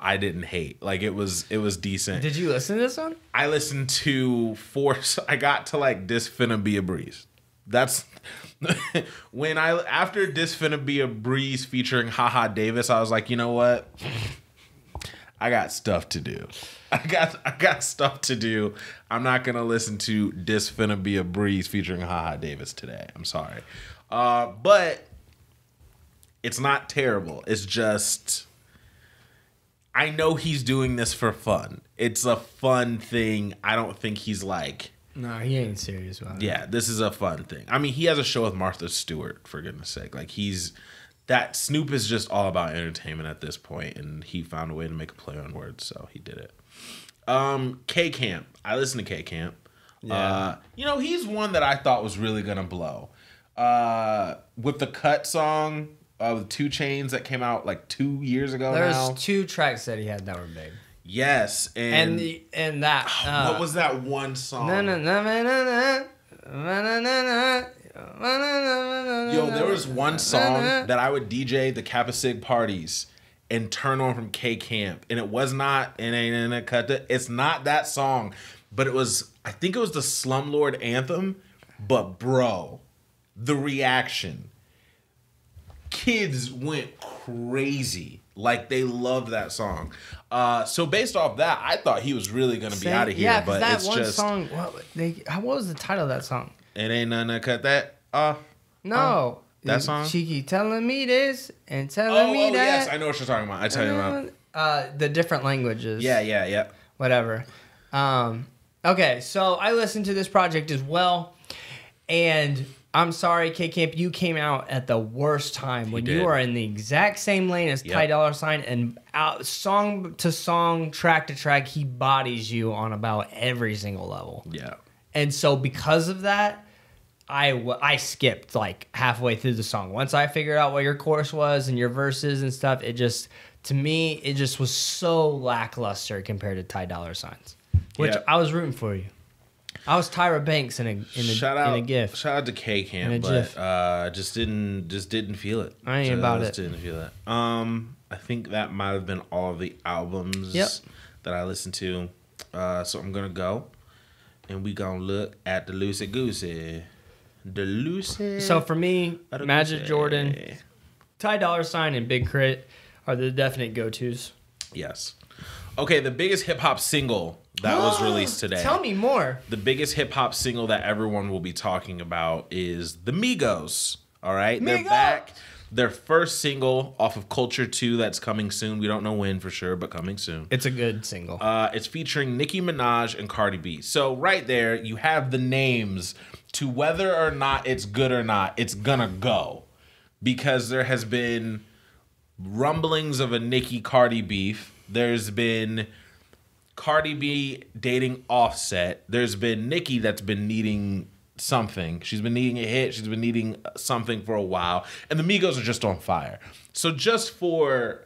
I didn't hate. Like it was decent. Did you listen to this one? I listened to I got to like "This Finna Be a Breeze." That's when after "This Finna Be a Breeze" featuring Haha Davis, I was like, you know what? I got stuff to do. I got stuff to do. I'm not gonna listen to "This Finna Be a Breeze" featuring Haha Davis today. I'm sorry, but it's not terrible. It's just I know he's doing this for fun. It's a fun thing. I don't think he's like. No, he ain't serious about it. Yeah, this is a fun thing. I mean, he has a show with Martha Stewart, for goodness sake. Like, Snoop is just all about entertainment at this point, and he found a way to make a play on words, so he did it. K.Camp. I listened to K.Camp. Yeah. He's one that I thought was really going to blow. With the Cut song, with 2 Chainz that came out like 2 years ago now. There's 2 tracks that he had that were big. Yes, and that what was that one song? Yo, there was one song that I would DJ the Kappa Sig parties and turn on from K Camp, and it was not "It Ain't in a Cut." It's not that song, but it was. I think it was the Slumlord anthem. But bro, the reaction, kids went crazy. Like they loved that song. So based off that, I thought he was really gonna be out of here. Yeah, but that it's one just song. What was the title of that song? It ain't nothing to cut that. No. That song? She keep telling me this and telling me that. Yes, I know what you're talking about. I tell you about. The different languages. Yeah. Whatever. Okay, so I listened to this project as well, and I'm sorry, K Camp, you came out at the worst time when you are in the exact same lane as Ty Dolla ign, and out song to song, track to track, he bodies you on about every single level. Yeah. And so because of that, I skipped like halfway through the song. Once I figured out what your chorus was and your verses and stuff, it just, to me, it just was so lackluster compared to Ty Dolla ign's, which I was rooting for you. I was Tyra Banks in a GIF. Shout out to K Camp, but just didn't feel it. I ain't about it. Didn't feel it. I think that might have been all of the albums that I listened to. So I'm gonna go, and we gonna look at the Loosey Goosey. So for me, Majid Jordan, Ty Dolla ign, and Big K.R.I.T are the definite go-tos. Yes. Okay, the biggest hip hop single that was released today. Tell me more. The biggest hip hop single that everyone will be talking about is the Migos. All right, they're back. Their first single off of Culture 2 that's coming soon. We don't know when for sure, but coming soon. It's a good single. It's featuring Nicki Minaj and Cardi B. So right there, you have the names to whether or not it's good or not. It's gonna go, because there has been rumblings of a Nicki Cardi beef. There's been Cardi B dating Offset. There's been Nicki that's been needing something. She's been needing a hit. She's been needing something for a while. And the Migos are just on fire. So just for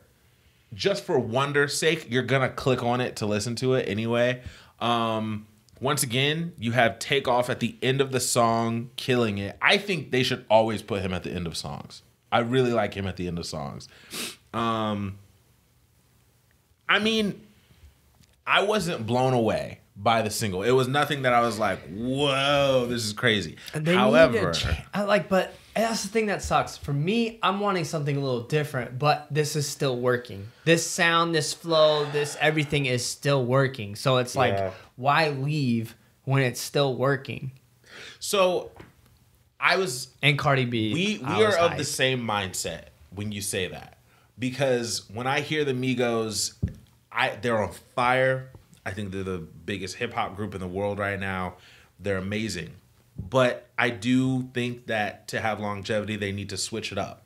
wonder's sake, you're going to click on it to listen to it anyway. Once again, you have Takeoff at the end of the song, killing it. I think they should always put him at the end of songs. I really like him at the end of songs. I mean, I wasn't blown away by the single. It was nothing that I was like, whoa, this is crazy. However, but that's the thing that sucks. For me, I'm wanting something a little different, but this is still working. This sound, this flow, this everything is still working. So it's like, why leave when it's still working? So and Cardi B. We are of the same mindset when you say that. Because when I hear the Migos, they're on fire. I think they're the biggest hip-hop group in the world right now. They're amazing. But I do think that to have longevity, they need to switch it up.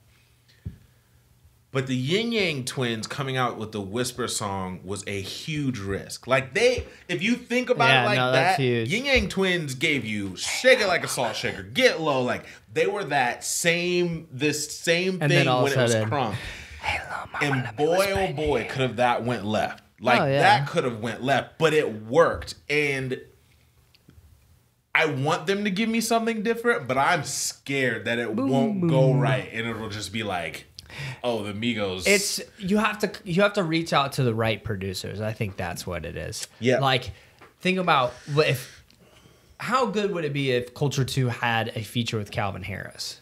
But the Yin Yang Twins coming out with the Whisper song was a huge risk. Like if you think about it like that, Yin Yang Twins gave you Shake It Like a Salt Shaker, Get Low. Like they were this same thing when it was Crump. Hey, and boy, oh boy, could have that went left. Like that could have went left, but it worked. And I want them to give me something different, but I'm scared that it won't go right, and it'll just be like, oh, the Migos. You have to reach out to the right producers. I think that's what it is. Yeah. Like, think about how good would it be if Culture 2 had a feature with Calvin Harris?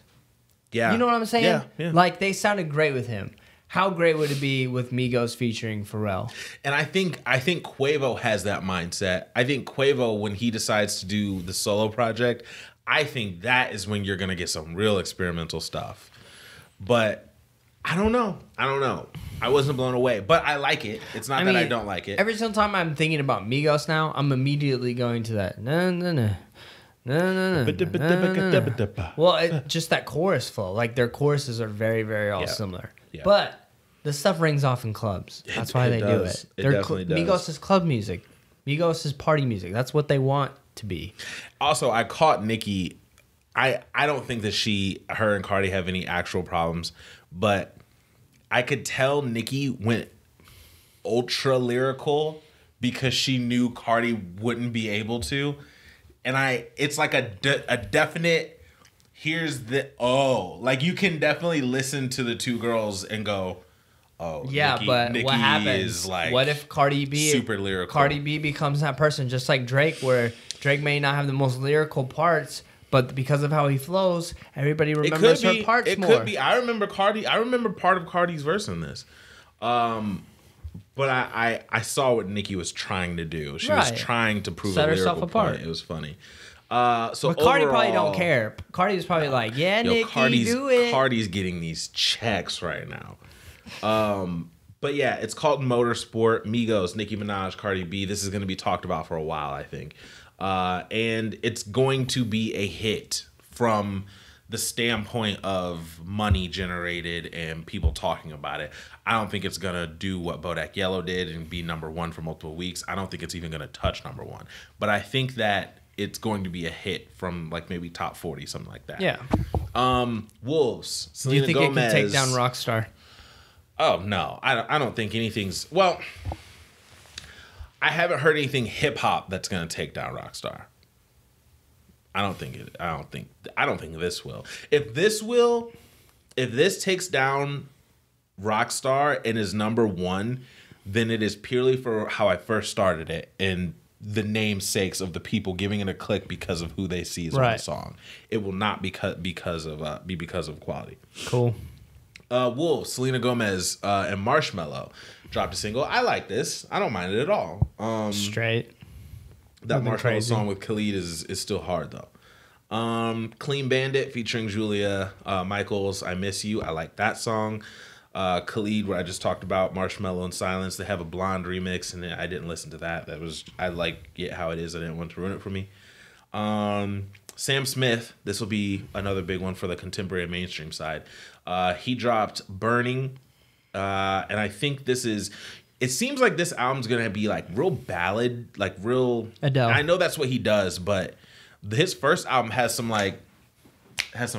Yeah. You know what I'm saying? Yeah. Like, they sounded great with him. How great would it be with Migos featuring Pharrell? And I think Quavo has that mindset. I think Quavo, when he decides to do the solo project, I think that is when you're going to get some real experimental stuff. But I don't know. I wasn't blown away, but I like it. It's not that I don't like it. Every single time I'm thinking about Migos now, I'm immediately going to that. Well, just that chorus flow. Like, their choruses are very, very all similar. Yeah. But the stuff rings off in clubs. That's why they do it. It definitely does. Migos is club music. Migos is party music. That's what they want to be. Also, I caught Nicki. I don't think that her and Cardi have any actual problems, but I could tell Nicki went ultra lyrical because she knew Cardi wouldn't be able to. And it's like a definite, here's the, like you can definitely listen to the two girls and go, oh, yeah, but Nicki what happens? is like, what if Cardi B super lyrical? Cardi B becomes that person, just like Drake, where Drake may not have the most lyrical parts, but because of how he flows, everybody remembers her parts more. It could be. I remember part of Cardi's verse in this. But I saw what Nicki was trying to do. She was trying to prove set a herself lyrical apart. point. It was funny. But Cardi probably don't care. Cardi was probably like, yeah, Nicki, do it. Cardi's getting these checks right now. But yeah, it's called Motorsport. Migos, Nicki Minaj, Cardi B. This is going to be talked about for a while, I think. And it's going to be a hit from the standpoint of money generated and people talking about it. I don't think it's going to do what Bodak Yellow did and be number one for multiple weeks. I don't think it's even going to touch number one. But I think that it's going to be a hit from like maybe top 40, something like that. Yeah. Wolves. Do you think Gomez, it can take down Rockstar? Oh, no. I don't think anything's... Well, I haven't heard anything hip-hop that's going to take down Rockstar. I don't think this will. If this takes down Rockstar and is number one, then it is purely for how I first started it and the namesakes of the people giving it a click because of who they see is on the song. It will not be because of quality. Cool. Wolves, Selena Gomez, and Marshmello dropped a single. I like this. I don't mind it at all. Straight. That Marshmello song with K.R.I.T is still hard though. Clean Bandit featuring Julia Michaels, I Miss You. I like that song. Khalid, what I just talked about, Marshmello and Silence. They have a Blonde remix, and I didn't listen to that. I like it how it is. I didn't want to ruin it for me. Sam Smith, this will be another big one for the contemporary mainstream side. He dropped Burning, and I think it seems like this album's gonna be like real ballad, like real Adele. I know that's what he does, but his first album has some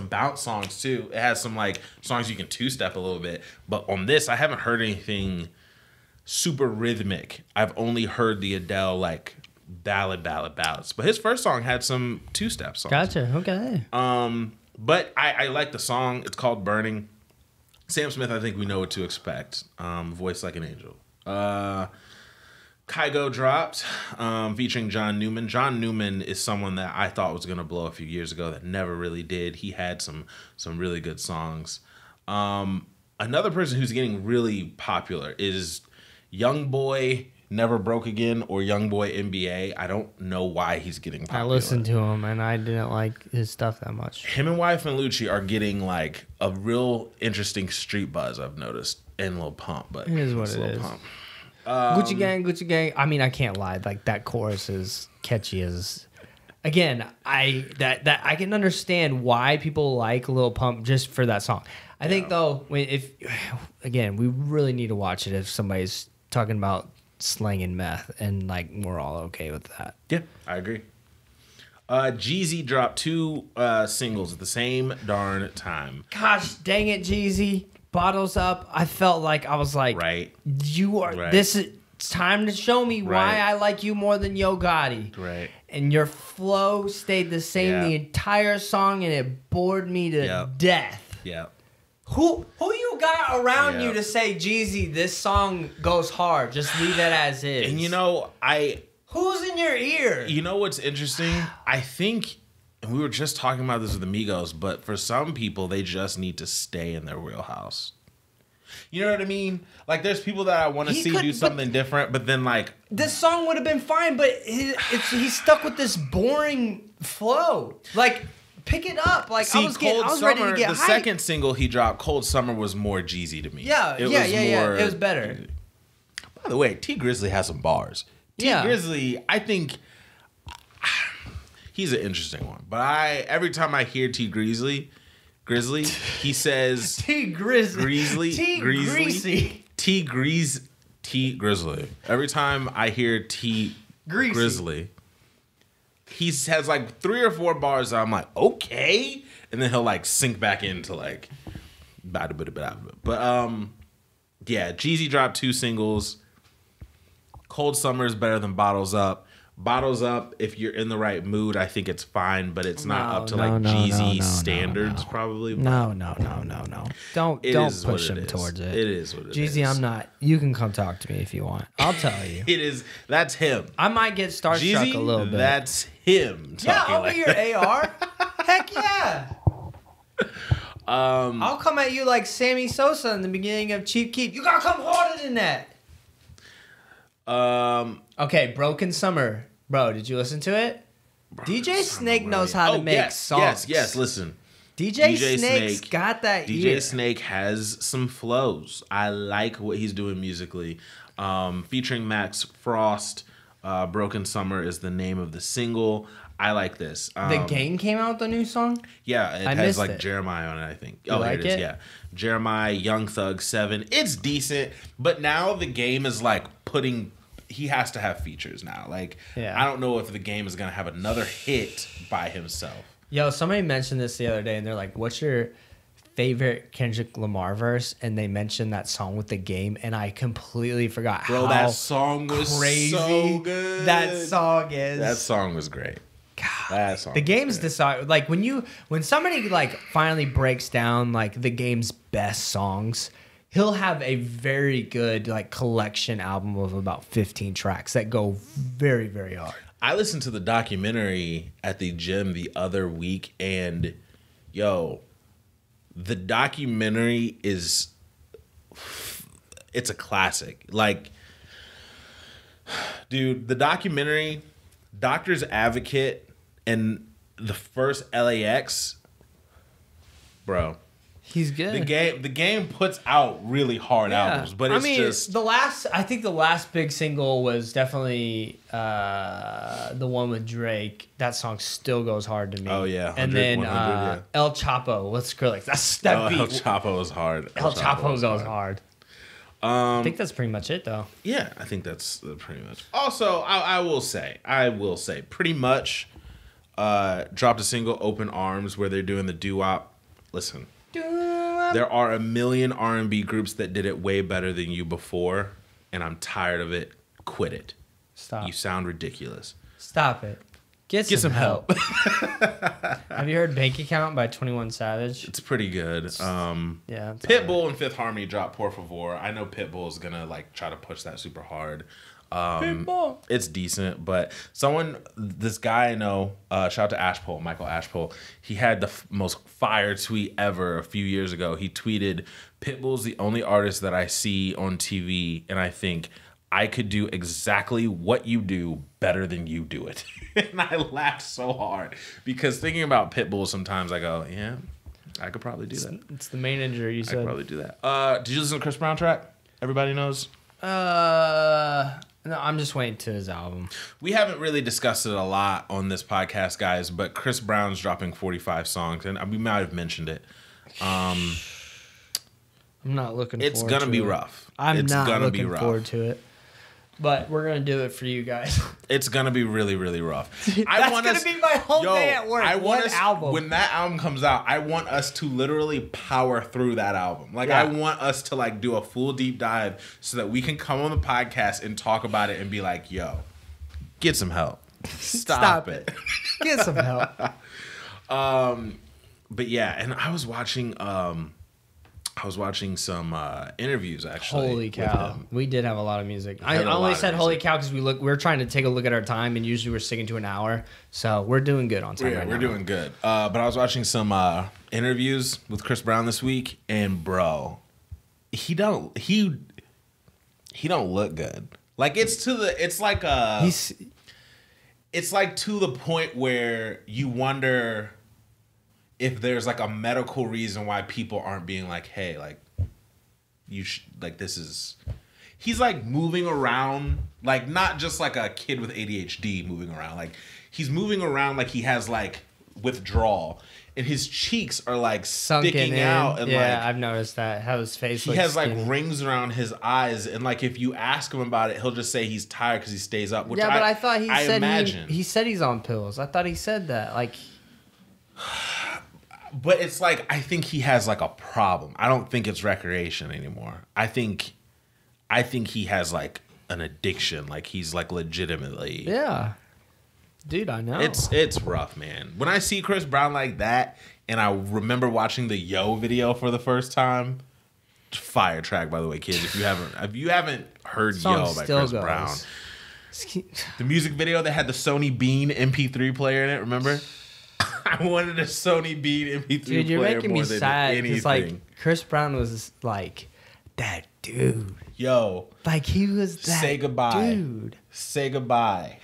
bounce songs too. It has some like songs you can two-step a little bit. But on this, I haven't heard anything super rhythmic. I've only heard the Adele like ballads. But his first song had some two-step songs. Gotcha. Okay. But I like the song. It's called Burning. Sam Smith, I think we know what to expect. Voice like an angel. Kygo dropped, featuring John Newman. John Newman is someone that I thought was going to blow a few years ago that never really did. He had some really good songs. Another person who's getting really popular is Young Boy Never Broke Again or Young Boy NBA. I don't know why he's getting popular. I listened to him and I didn't like his stuff that much. Him and YF and Lucci are getting like a real interesting street buzz, I've noticed, in Lil Pump. But it is what it is. Pump. Gucci Gang. I mean, I can't lie. Like that chorus is catchy as. Again, I can understand why people like Lil Pump just for that song. I think though, we really need to watch it if somebody's talking about slanging meth, and like we're all okay with that. Yeah, I agree. Jeezy dropped 2 singles at the same darn time. Gosh dang it, Jeezy. Bottles Up. I felt like I was like, right. You are. Right. This is time to show me why I like you more than Yo Gotti. Right. And your flow stayed the same the entire song, and it bored me to death. Yeah. Who you got around you to say, Jeezy, this song goes hard? Just leave it as is. And you know, who's in your ear? You know what's interesting? I think. And we were just talking about this with the Migos, but for some people, they just need to stay in their wheelhouse. You know what I mean? Like, there's people that I want to see do something different, but then, like... This song would have been fine, but he's stuck with this boring flow. Like, pick it up. Like, I was ready to get hyped. The second single he dropped, Cold Summer, was more Jeezy to me. Yeah. It was better. By the way, T Grizzly has some bars. T Grizzly, I think... He's an interesting one, but every time I hear T Grizzly, he says T Grizzly, T Grizzly. Every time I hear T Grizzly, he has like 3 or 4 bars that I'm like, okay, and then he'll like sink back into like, but yeah, Jeezy dropped 2 singles. Cold Summer is better than Bottles Up. Bottles Up, if you're in the right mood, I think it's fine, but it's not up to Jeezy standards, probably. No. Don't push him towards it. It is what it is. Jeezy, I'm not. You can come talk to me if you want. I'll tell you. It is. That's him. I might get starstruck Jeezy, a little bit. That's him. Yeah, I'll be your AR. Heck yeah. I'll come at you like Sammy Sosa in the beginning of Cheap Keep. You gotta come harder than that. Okay, Broken Summer. Bro, did you listen to it? DJ Snake knows how to make songs. Yes, listen. DJ Snake's got that ear. DJ Snake has some flows. I like what he's doing musically. Featuring Max Frost, Broken Summer is the name of the single. I like this. The Game came out with a new song? Yeah, it has like Jeremiah on it, I think. You like here it is, it? yeah. Jeremiah, Young Thug, 7. It's decent, but now the Game is like he has to have features now. Like, I don't know if the Game is going to have another hit by himself. Yo, somebody mentioned this the other day, and they're like, what's your favorite Kendrick Lamar verse? And they mentioned that song with the Game, and I completely forgot how that song was crazy so good. That song is. That song was great. God, that song the Game's decided, like, when somebody like finally breaks down like the Game's best songs, he'll have a very good like collection album of about 15 tracks that go very, very hard. I listened to the documentary at the gym the other week, and yo, the documentary it's a classic. Like, dude, the documentary, Doctor's Advocate and the first LAX, bro. He's good. The game puts out really hard albums, but it's just I think the last big single was definitely the one with Drake. That song still goes hard to me. Oh yeah, and then yeah. El Chapo with Skrillex. That beat. El Chapo is hard. El Chapo goes hard. I think that's pretty much it, though. Yeah, I think that's pretty much. Also, I will say, pretty much dropped a single, Open Arms, where they're doing the doo-wop. Listen. There are a million R&B groups that did it way better than you before, and I'm tired of it. Quit it. Stop. You sound ridiculous. Stop it. Get some help. Have you heard Bank Account by 21 Savage? It's pretty good. Yeah. Pitbull and Fifth Harmony dropped Por Favor. I know Pitbull is gonna like try to push that super hard. It's decent, but this guy I know, shout out to Ashpole, Michael Ashpole, he had the most fire tweet ever a few years ago. He tweeted, Pitbull's the only artist that I see on TV, and I think I could do exactly what you do better than you do it. And I laughed so hard, because thinking about Pitbull sometimes I go, yeah, I could probably do that. It's the main injury, you said. I could probably do that. Did you listen to Chris Brown track? Everybody knows? No, I'm just waiting to his album. We haven't really discussed it a lot on this podcast, guys, but Chris Brown's dropping 45 songs, and we might have mentioned it. I'm not looking forward to it. It's going to be rough. I'm not looking forward to it. But we're going to do it for you guys. It's going to be really, really rough. That's going to be my whole day at work. Album. When that album comes out, I want us to literally power through that album. Like, I want us to, like, do a full deep dive so that we can come on the podcast and talk about it and be like, yo, get some help. Stop it. Get some help. But, yeah, and I was watching some interviews, actually. Holy cow. We did have a lot of music. I only said holy cow because we're trying to take a look at our time, and usually we're sticking to an hour. So we're doing good on time right now. We're doing good. But I was watching some interviews with Chris Brown this week, and bro, he don't look good. Like, it's like to the point where you wonder if there's like a medical reason why people aren't being like, hey, like, you should, like, this is, he's like moving around, like, not just like a kid with ADHD moving around, like, he's moving around like he has like withdrawal, and his cheeks are like sticking out, and yeah, I've noticed that, how his face he has skinny. Like rings around his eyes, and like if you ask him about it, he'll just say he's tired because he stays up, which but I thought he said he's on pills. I thought he said that, like. But it's like, I think he has like a problem. I don't think it's recreation anymore. I think he has like an addiction. Like he's like legitimately. Yeah. Dude, I know. It's rough, man. When I see Chris Brown like that, and I remember watching the Yo video for the first time, fire track by the way, kids. If you haven't heard Yo by Chris Brown, the music video that had the Sony Bean MP3 player in it. Remember? I wanted a Sony Bean MP3 Dude, you're player making more me than sad because anything. like Chris Brown was like that dude. Yo, Like he was that. Say goodbye, dude. Say goodbye.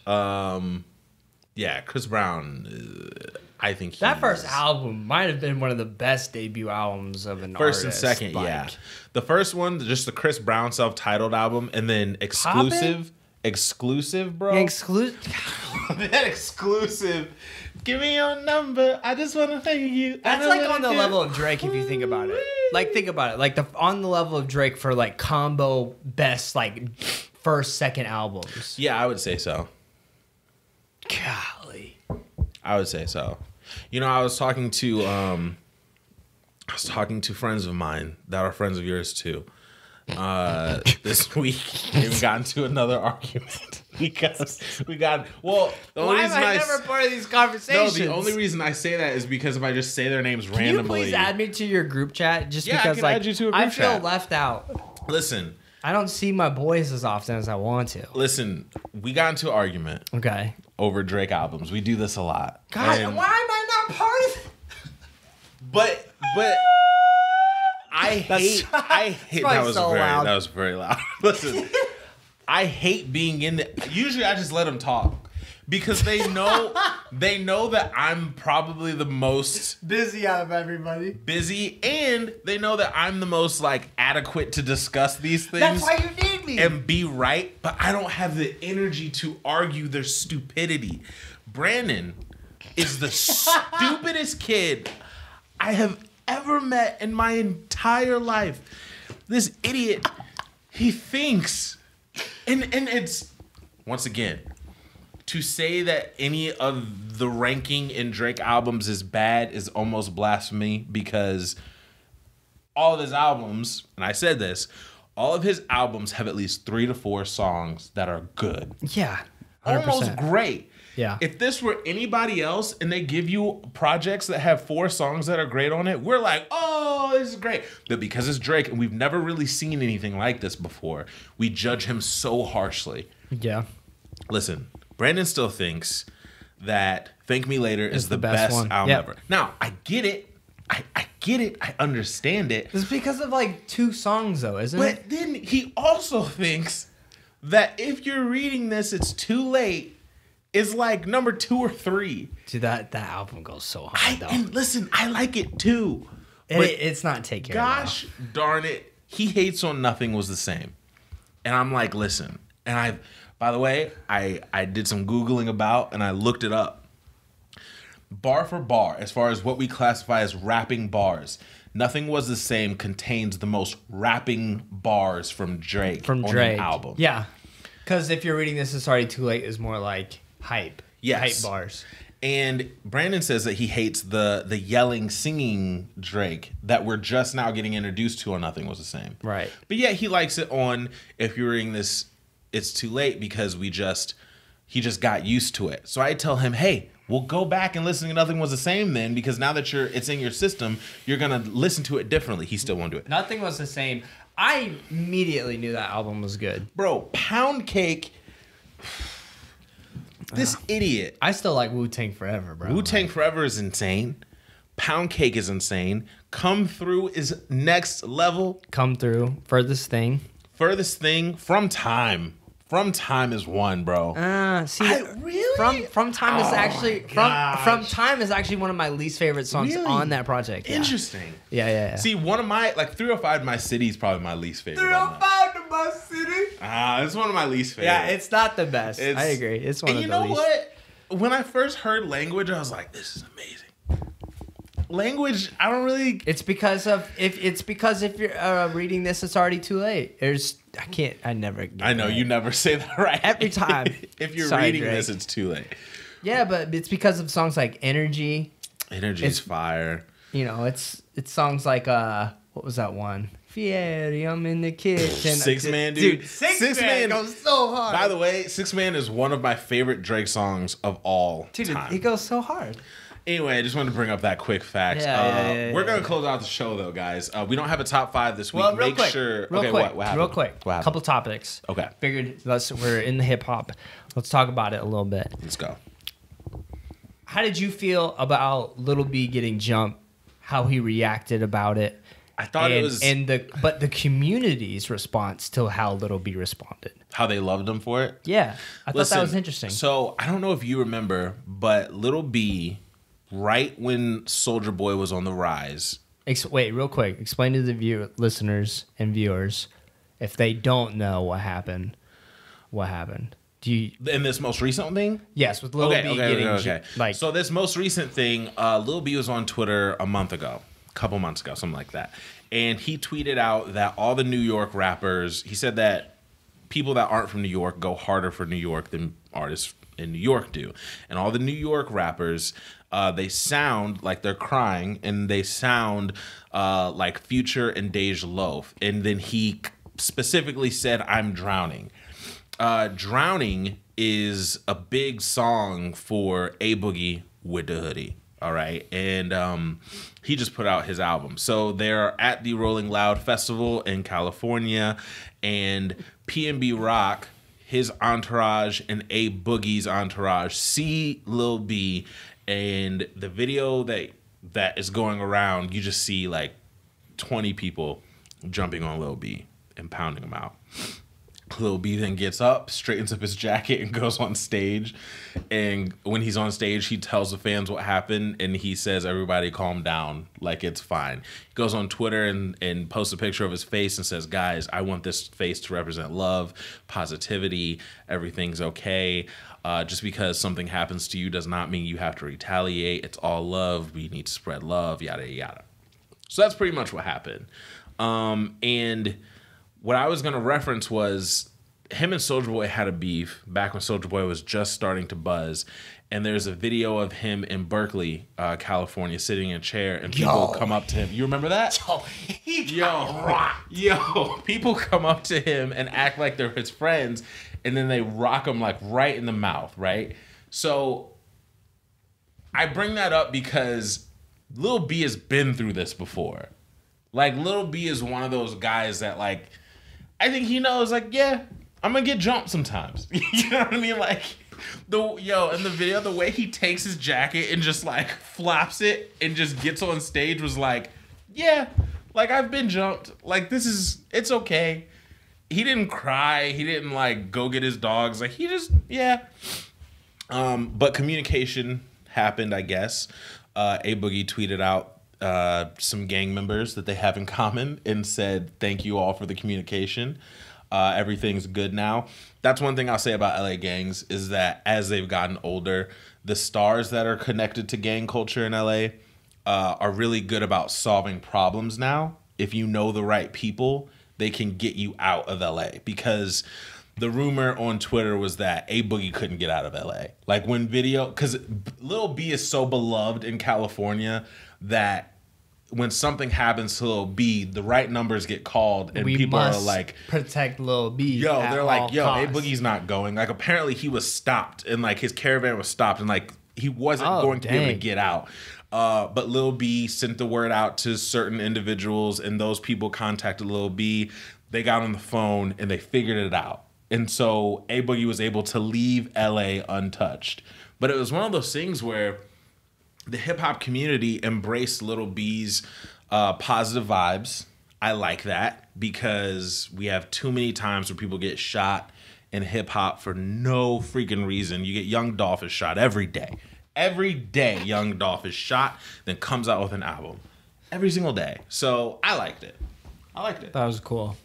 Yeah, Chris Brown. I think That first album might have been one of the best debut albums of an artist. First and second, like, yeah. The first one, just the Chris Brown self-titled album, and then exclusive, bro. Exclusive. That exclusive. Give me your number. I just want to thank you. That's like on the level of Drake if you think about it. Like think about it. Like on the level of Drake for like combo best like first second albums. Yeah, I would say so. Golly. I would say so. You know, I was talking to friends of mine that are friends of yours too. This week and we got into another argument because we got the only Why reason am I never part of these no, conversations? the only reason I say that is because if I just say their names randomly. Can you please add me to your group chat? Just Yeah, I because can like add you to a I group feel chat. left out. Listen, I don't see my boys as often as I want to. listen. We got into an argument Okay. over Drake albums. We do this a lot. God, And- why am I not part of it? But I hate probably so loud. That was very loud. Listen, I hate being in the. Usually, I just let them talk because they know that I'm probably the most Busy out of everybody. busy, and they know that I'm the most like adequate to discuss these things. That's why you need me. And be right, but I don't have the energy to argue their stupidity. Brandon is the stupidest kid I have ever met in my entire life. This idiot, he thinks, and it's, once again, to say that any of the ranking in Drake albums is bad is almost blasphemy because all of his albums, and I said this, all of his albums have at least 3 to 4 songs that are good. Yeah. 100%. Almost great. Yeah. If this were anybody else and they give you projects that have 4 songs that are great on it, we're like, oh, this is great. But because it's Drake and we've never really seen anything like this before, we judge him so harshly. Yeah. Listen, Brandon still thinks that Thank Me Later is the best one. album Yep. ever. Now, I get it. I get it. I understand it. It's because of like 2 songs though, isn't it? But then he also thinks that if you're reading this, it's too late. Is like number 2 or 3. Dude, that album goes so hard though. And listen, I like it too. And But it's not Take Care. gosh darn it, he hates on Nothing was the same. And I'm like, listen. And by the way, I did some Googling about and I looked it up. Bar for bar, as far as what we classify as rapping bars, Nothing Was the Same contains the most rapping bars from Drake on an album. Yeah. Because if you're reading this, it's already too late is more like hype. Yes. Hype bars. And Brandon says that he hates the yelling, singing Drake that we're just now getting introduced to on Nothing Was the Same. Right. But yeah, he likes it on If You're Reading This, It's Too Late because he just got used to it. So I tell him, hey, we'll go back and listen to Nothing Was the Same then because now that it's in your system, you're going to listen to it differently. He still won't do it. Nothing Was the Same. I immediately knew that album was good. Bro, Pound Cake. This idiot. I still like Wu-Tang Forever, bro. Wu-Tang Forever is insane. Pound Cake is insane. Come Through is next level. Come Through. Furthest Thing. Furthest Thing, From Time. From Time is one, bro. Really? From Time is actually From Time is actually one of my least favorite songs Really? on that project. Yeah. Interesting. Yeah. See, one of my 305 My City is probably my least favorite. 305 to My City. It's one of my least favorite. Yeah, it's not the best. I agree. It's one of the least. And you know what? When I first heard Language, I was like, this is amazing. Language, I don't really. It's because if you're reading this, it's already too late. I never. I know you never say that right Every time. If you're Sorry, reading Drake. this, it's too late. Yeah, but it's because of songs like Energy. Energy's fire. You know, it's songs like what was that one? Fieri, I'm in the kitchen. 6 Man, dude. Six Man goes so hard. By the way, 6 Man is one of my favorite Drake songs of all time. It goes so hard. Anyway, I just wanted to bring up that quick fact. We're going to close out the show, though, guys. We don't have a top 5 this week. Well, Make sure. What happened? Real quick. What happened? Couple topics. Okay. Figured we're in the hip hop. Let's talk about it a little bit. Let's go. How did you feel about Lil B getting jumped? How he reacted about it? I thought it was... But the community's response to how Lil B responded. How they loved him for it? Yeah. I thought that was interesting. So, I don't know if you remember, but Lil B, right when Soulja Boy was on the rise... Wait, real quick. Explain to the listeners and viewers, if they don't know what happened. What happened? In this most recent thing? Yes, with Lil B getting... Okay. So this most recent thing, Lil B was on Twitter a couple months ago, something like that. And he tweeted out that all the New York rappers, he said that people that aren't from New York go harder for New York than artists in New York do. And all the New York rappers, they sound like they're crying, and they sound like Future and Dej Loaf. And then he specifically said, I'm drowning. Drowning is a big song for A Boogie with the Hoodie. All right. And he just put out his album. So they're at the Rolling Loud Festival in California, and PNB Rock, his entourage, and A Boogie's entourage see Lil B, and the video that is going around, you just see like 20 people jumping on Lil B and pounding him out. Lil B then gets up, straightens up his jacket, and goes on stage. And when he's on stage, he tells the fans what happened, and he says, everybody calm down, like it's fine. He goes on Twitter and posts a picture of his face and says, guys, I want this face to represent love, positivity, everything's okay. Just because something happens to you does not mean you have to retaliate. It's all love. We need to spread love, yada, yada. So that's pretty much what happened. And what I was going to reference was him and Soulja Boy had a beef back when Soulja Boy was just starting to buzz. And there's a video of him in Berkeley, California, sitting in a chair, and people come up to him. You remember that? Yo, people come up to him and act like they're his friends, and then they rock him like right in the mouth, right? So I bring that up because Lil B has been through this before. Like, Lil B is one of those guys that, like, I think he knows, like, yeah, I'm gonna get jumped sometimes. You know what I mean? Like, in the video, the way he takes his jacket and just, like, flaps it and just gets on stage was like, yeah, like, I've been jumped. Like, it's okay. He didn't cry. He didn't, like, go get his dogs. Like, he just, yeah. But communication happened, I guess. A Boogie tweeted out some gang members that they have in common and said, thank you all for the communication. Everything's good now. That's one thing I'll say about LA gangs is that as they've gotten older, the stars that are connected to gang culture in LA are really good about solving problems now. If you know the right people, they can get you out of LA, because the rumor on Twitter was that A Boogie couldn't get out of LA. Like, when because Lil B is so beloved in California that when something happens to Lil B, the right numbers get called, and people are like, protect Lil B. They're like, A Boogie's not going. Like, apparently he was stopped, and like his caravan was stopped, and like he wasn't going to be able to get out. But Lil B sent the word out to certain individuals, and those people contacted Lil B. They got on the phone and they figured it out. And so A Boogie was able to leave LA untouched. But it was one of those things where the hip hop community embraced Lil B's positive vibes. I like that, because we have too many times where people get shot in hip hop for no freaking reason. You get Young Dolph is shot every day. Every day Young Dolph is shot, then comes out with an album. Every single day. So I liked it. That was cool.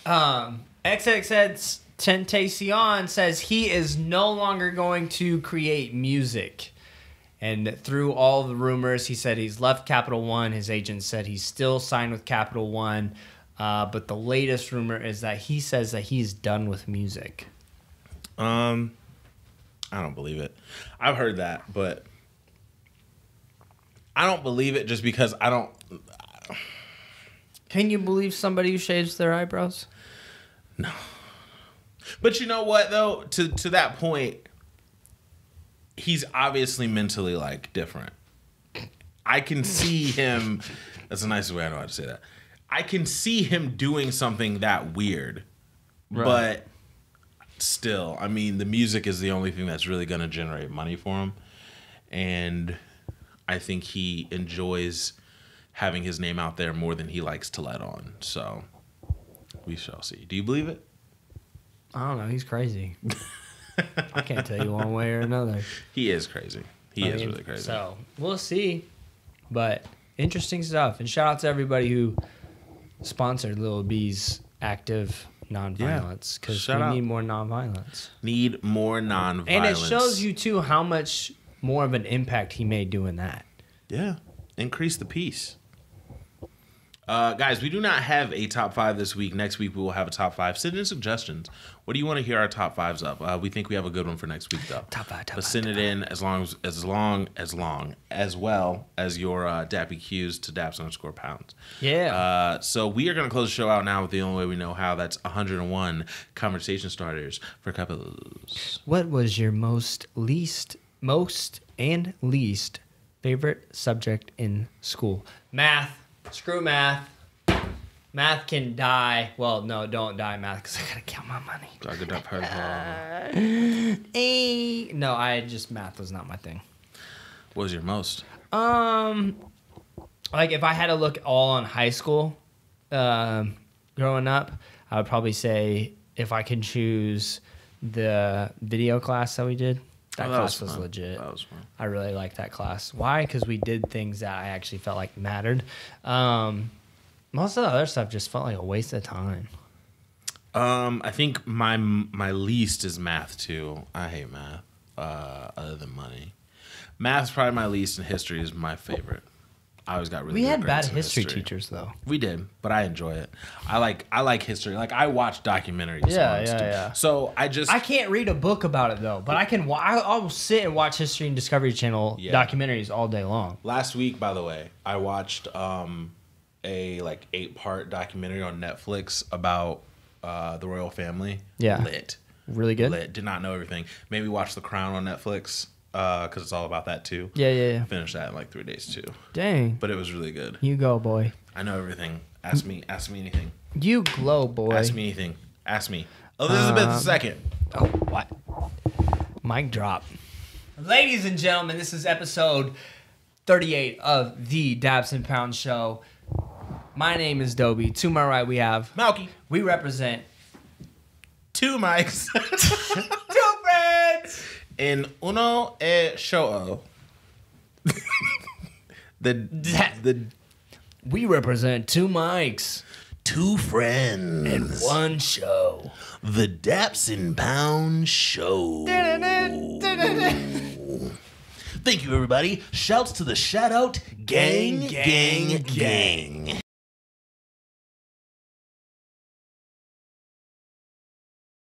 xxxtentacion says he is no longer going to create music. And through all the rumors, he said he's left Capital One. His agent said he's still signed with Capital One. But the latest rumor is that he says that he's done with music. I don't believe it. I've heard that, but I don't believe it just because Can you believe somebody who shaves their eyebrows? No. But you know what, though? To that point, he's obviously mentally, like, different. I can see him... That's the nicest way I know how to say that. I can see him doing something that weird. Right. But still, I mean, the music is the only thing that's really going to generate money for him. And I think he enjoys having his name out there more than he likes to let on. So, we shall see. Do you believe it? I don't know. He's crazy. I can't tell you one way or another. He is crazy. He is really crazy. So, we'll see. But interesting stuff. And shout out to everybody who sponsored Lil B's active nonviolence. Because we need more nonviolence. Need more nonviolence. And it shows you, too, how much more of an impact he made doing that. Yeah. Increase the peace. Guys, we do not have a top 5 this week. Next week, we will have a top 5. Send in suggestions. What do you want to hear our top 5s of? We think we have a good one for next week, though. Top 5, But send it in as well as your Dappy Qs to Daps_pounds. Yeah. So we are going to close the show out now with the only way we know how. That's 101 conversation starters for couples. What was your most and least favorite subject in school? Math. Screw math. Math can die. Well, no, don't die math because I gotta count my money. Math was not my thing. What was your most? Like if I had to look all on high school, growing up, I would probably say if I could choose the video class that we did. That class was legit. That was fun. I really liked that class. Why? Because we did things that I actually felt like mattered. Most of the other stuff just felt like a waste of time. I think my least is math too. I hate math. Other than money, math's probably my least, and history is my favorite. I always got really. We had bad history teachers though. We did, but I enjoy it. I like history. Like I watch documentaries. Yeah. So I can't read a book about it though, but I can. I'll sit and watch History and Discovery Channel documentaries all day long. Last week, by the way, I watched a 8-part documentary on Netflix about the royal family. Yeah, lit, really good. Lit. Did not know everything. Maybe watch The Crown on Netflix. Because it's all about that too. Yeah. Finished that in like 3 days too. Dang. But it was really good. You go, boy. I know everything. Ask me anything. You glow, boy. Ask me anything. Ask me. Elizabeth II. Oh, what? Mic drop. Ladies and gentlemen, this is episode 38 of the Daps and Pounds Show. My name is Dobie. To my right, we have Malky. We represent 2 mics. 2 friends. In uno e show. We represent 2 mics. 2 friends. And 1 show. The Daps and Pounds Show. Thank you, everybody. Shouts to the shout-out gang.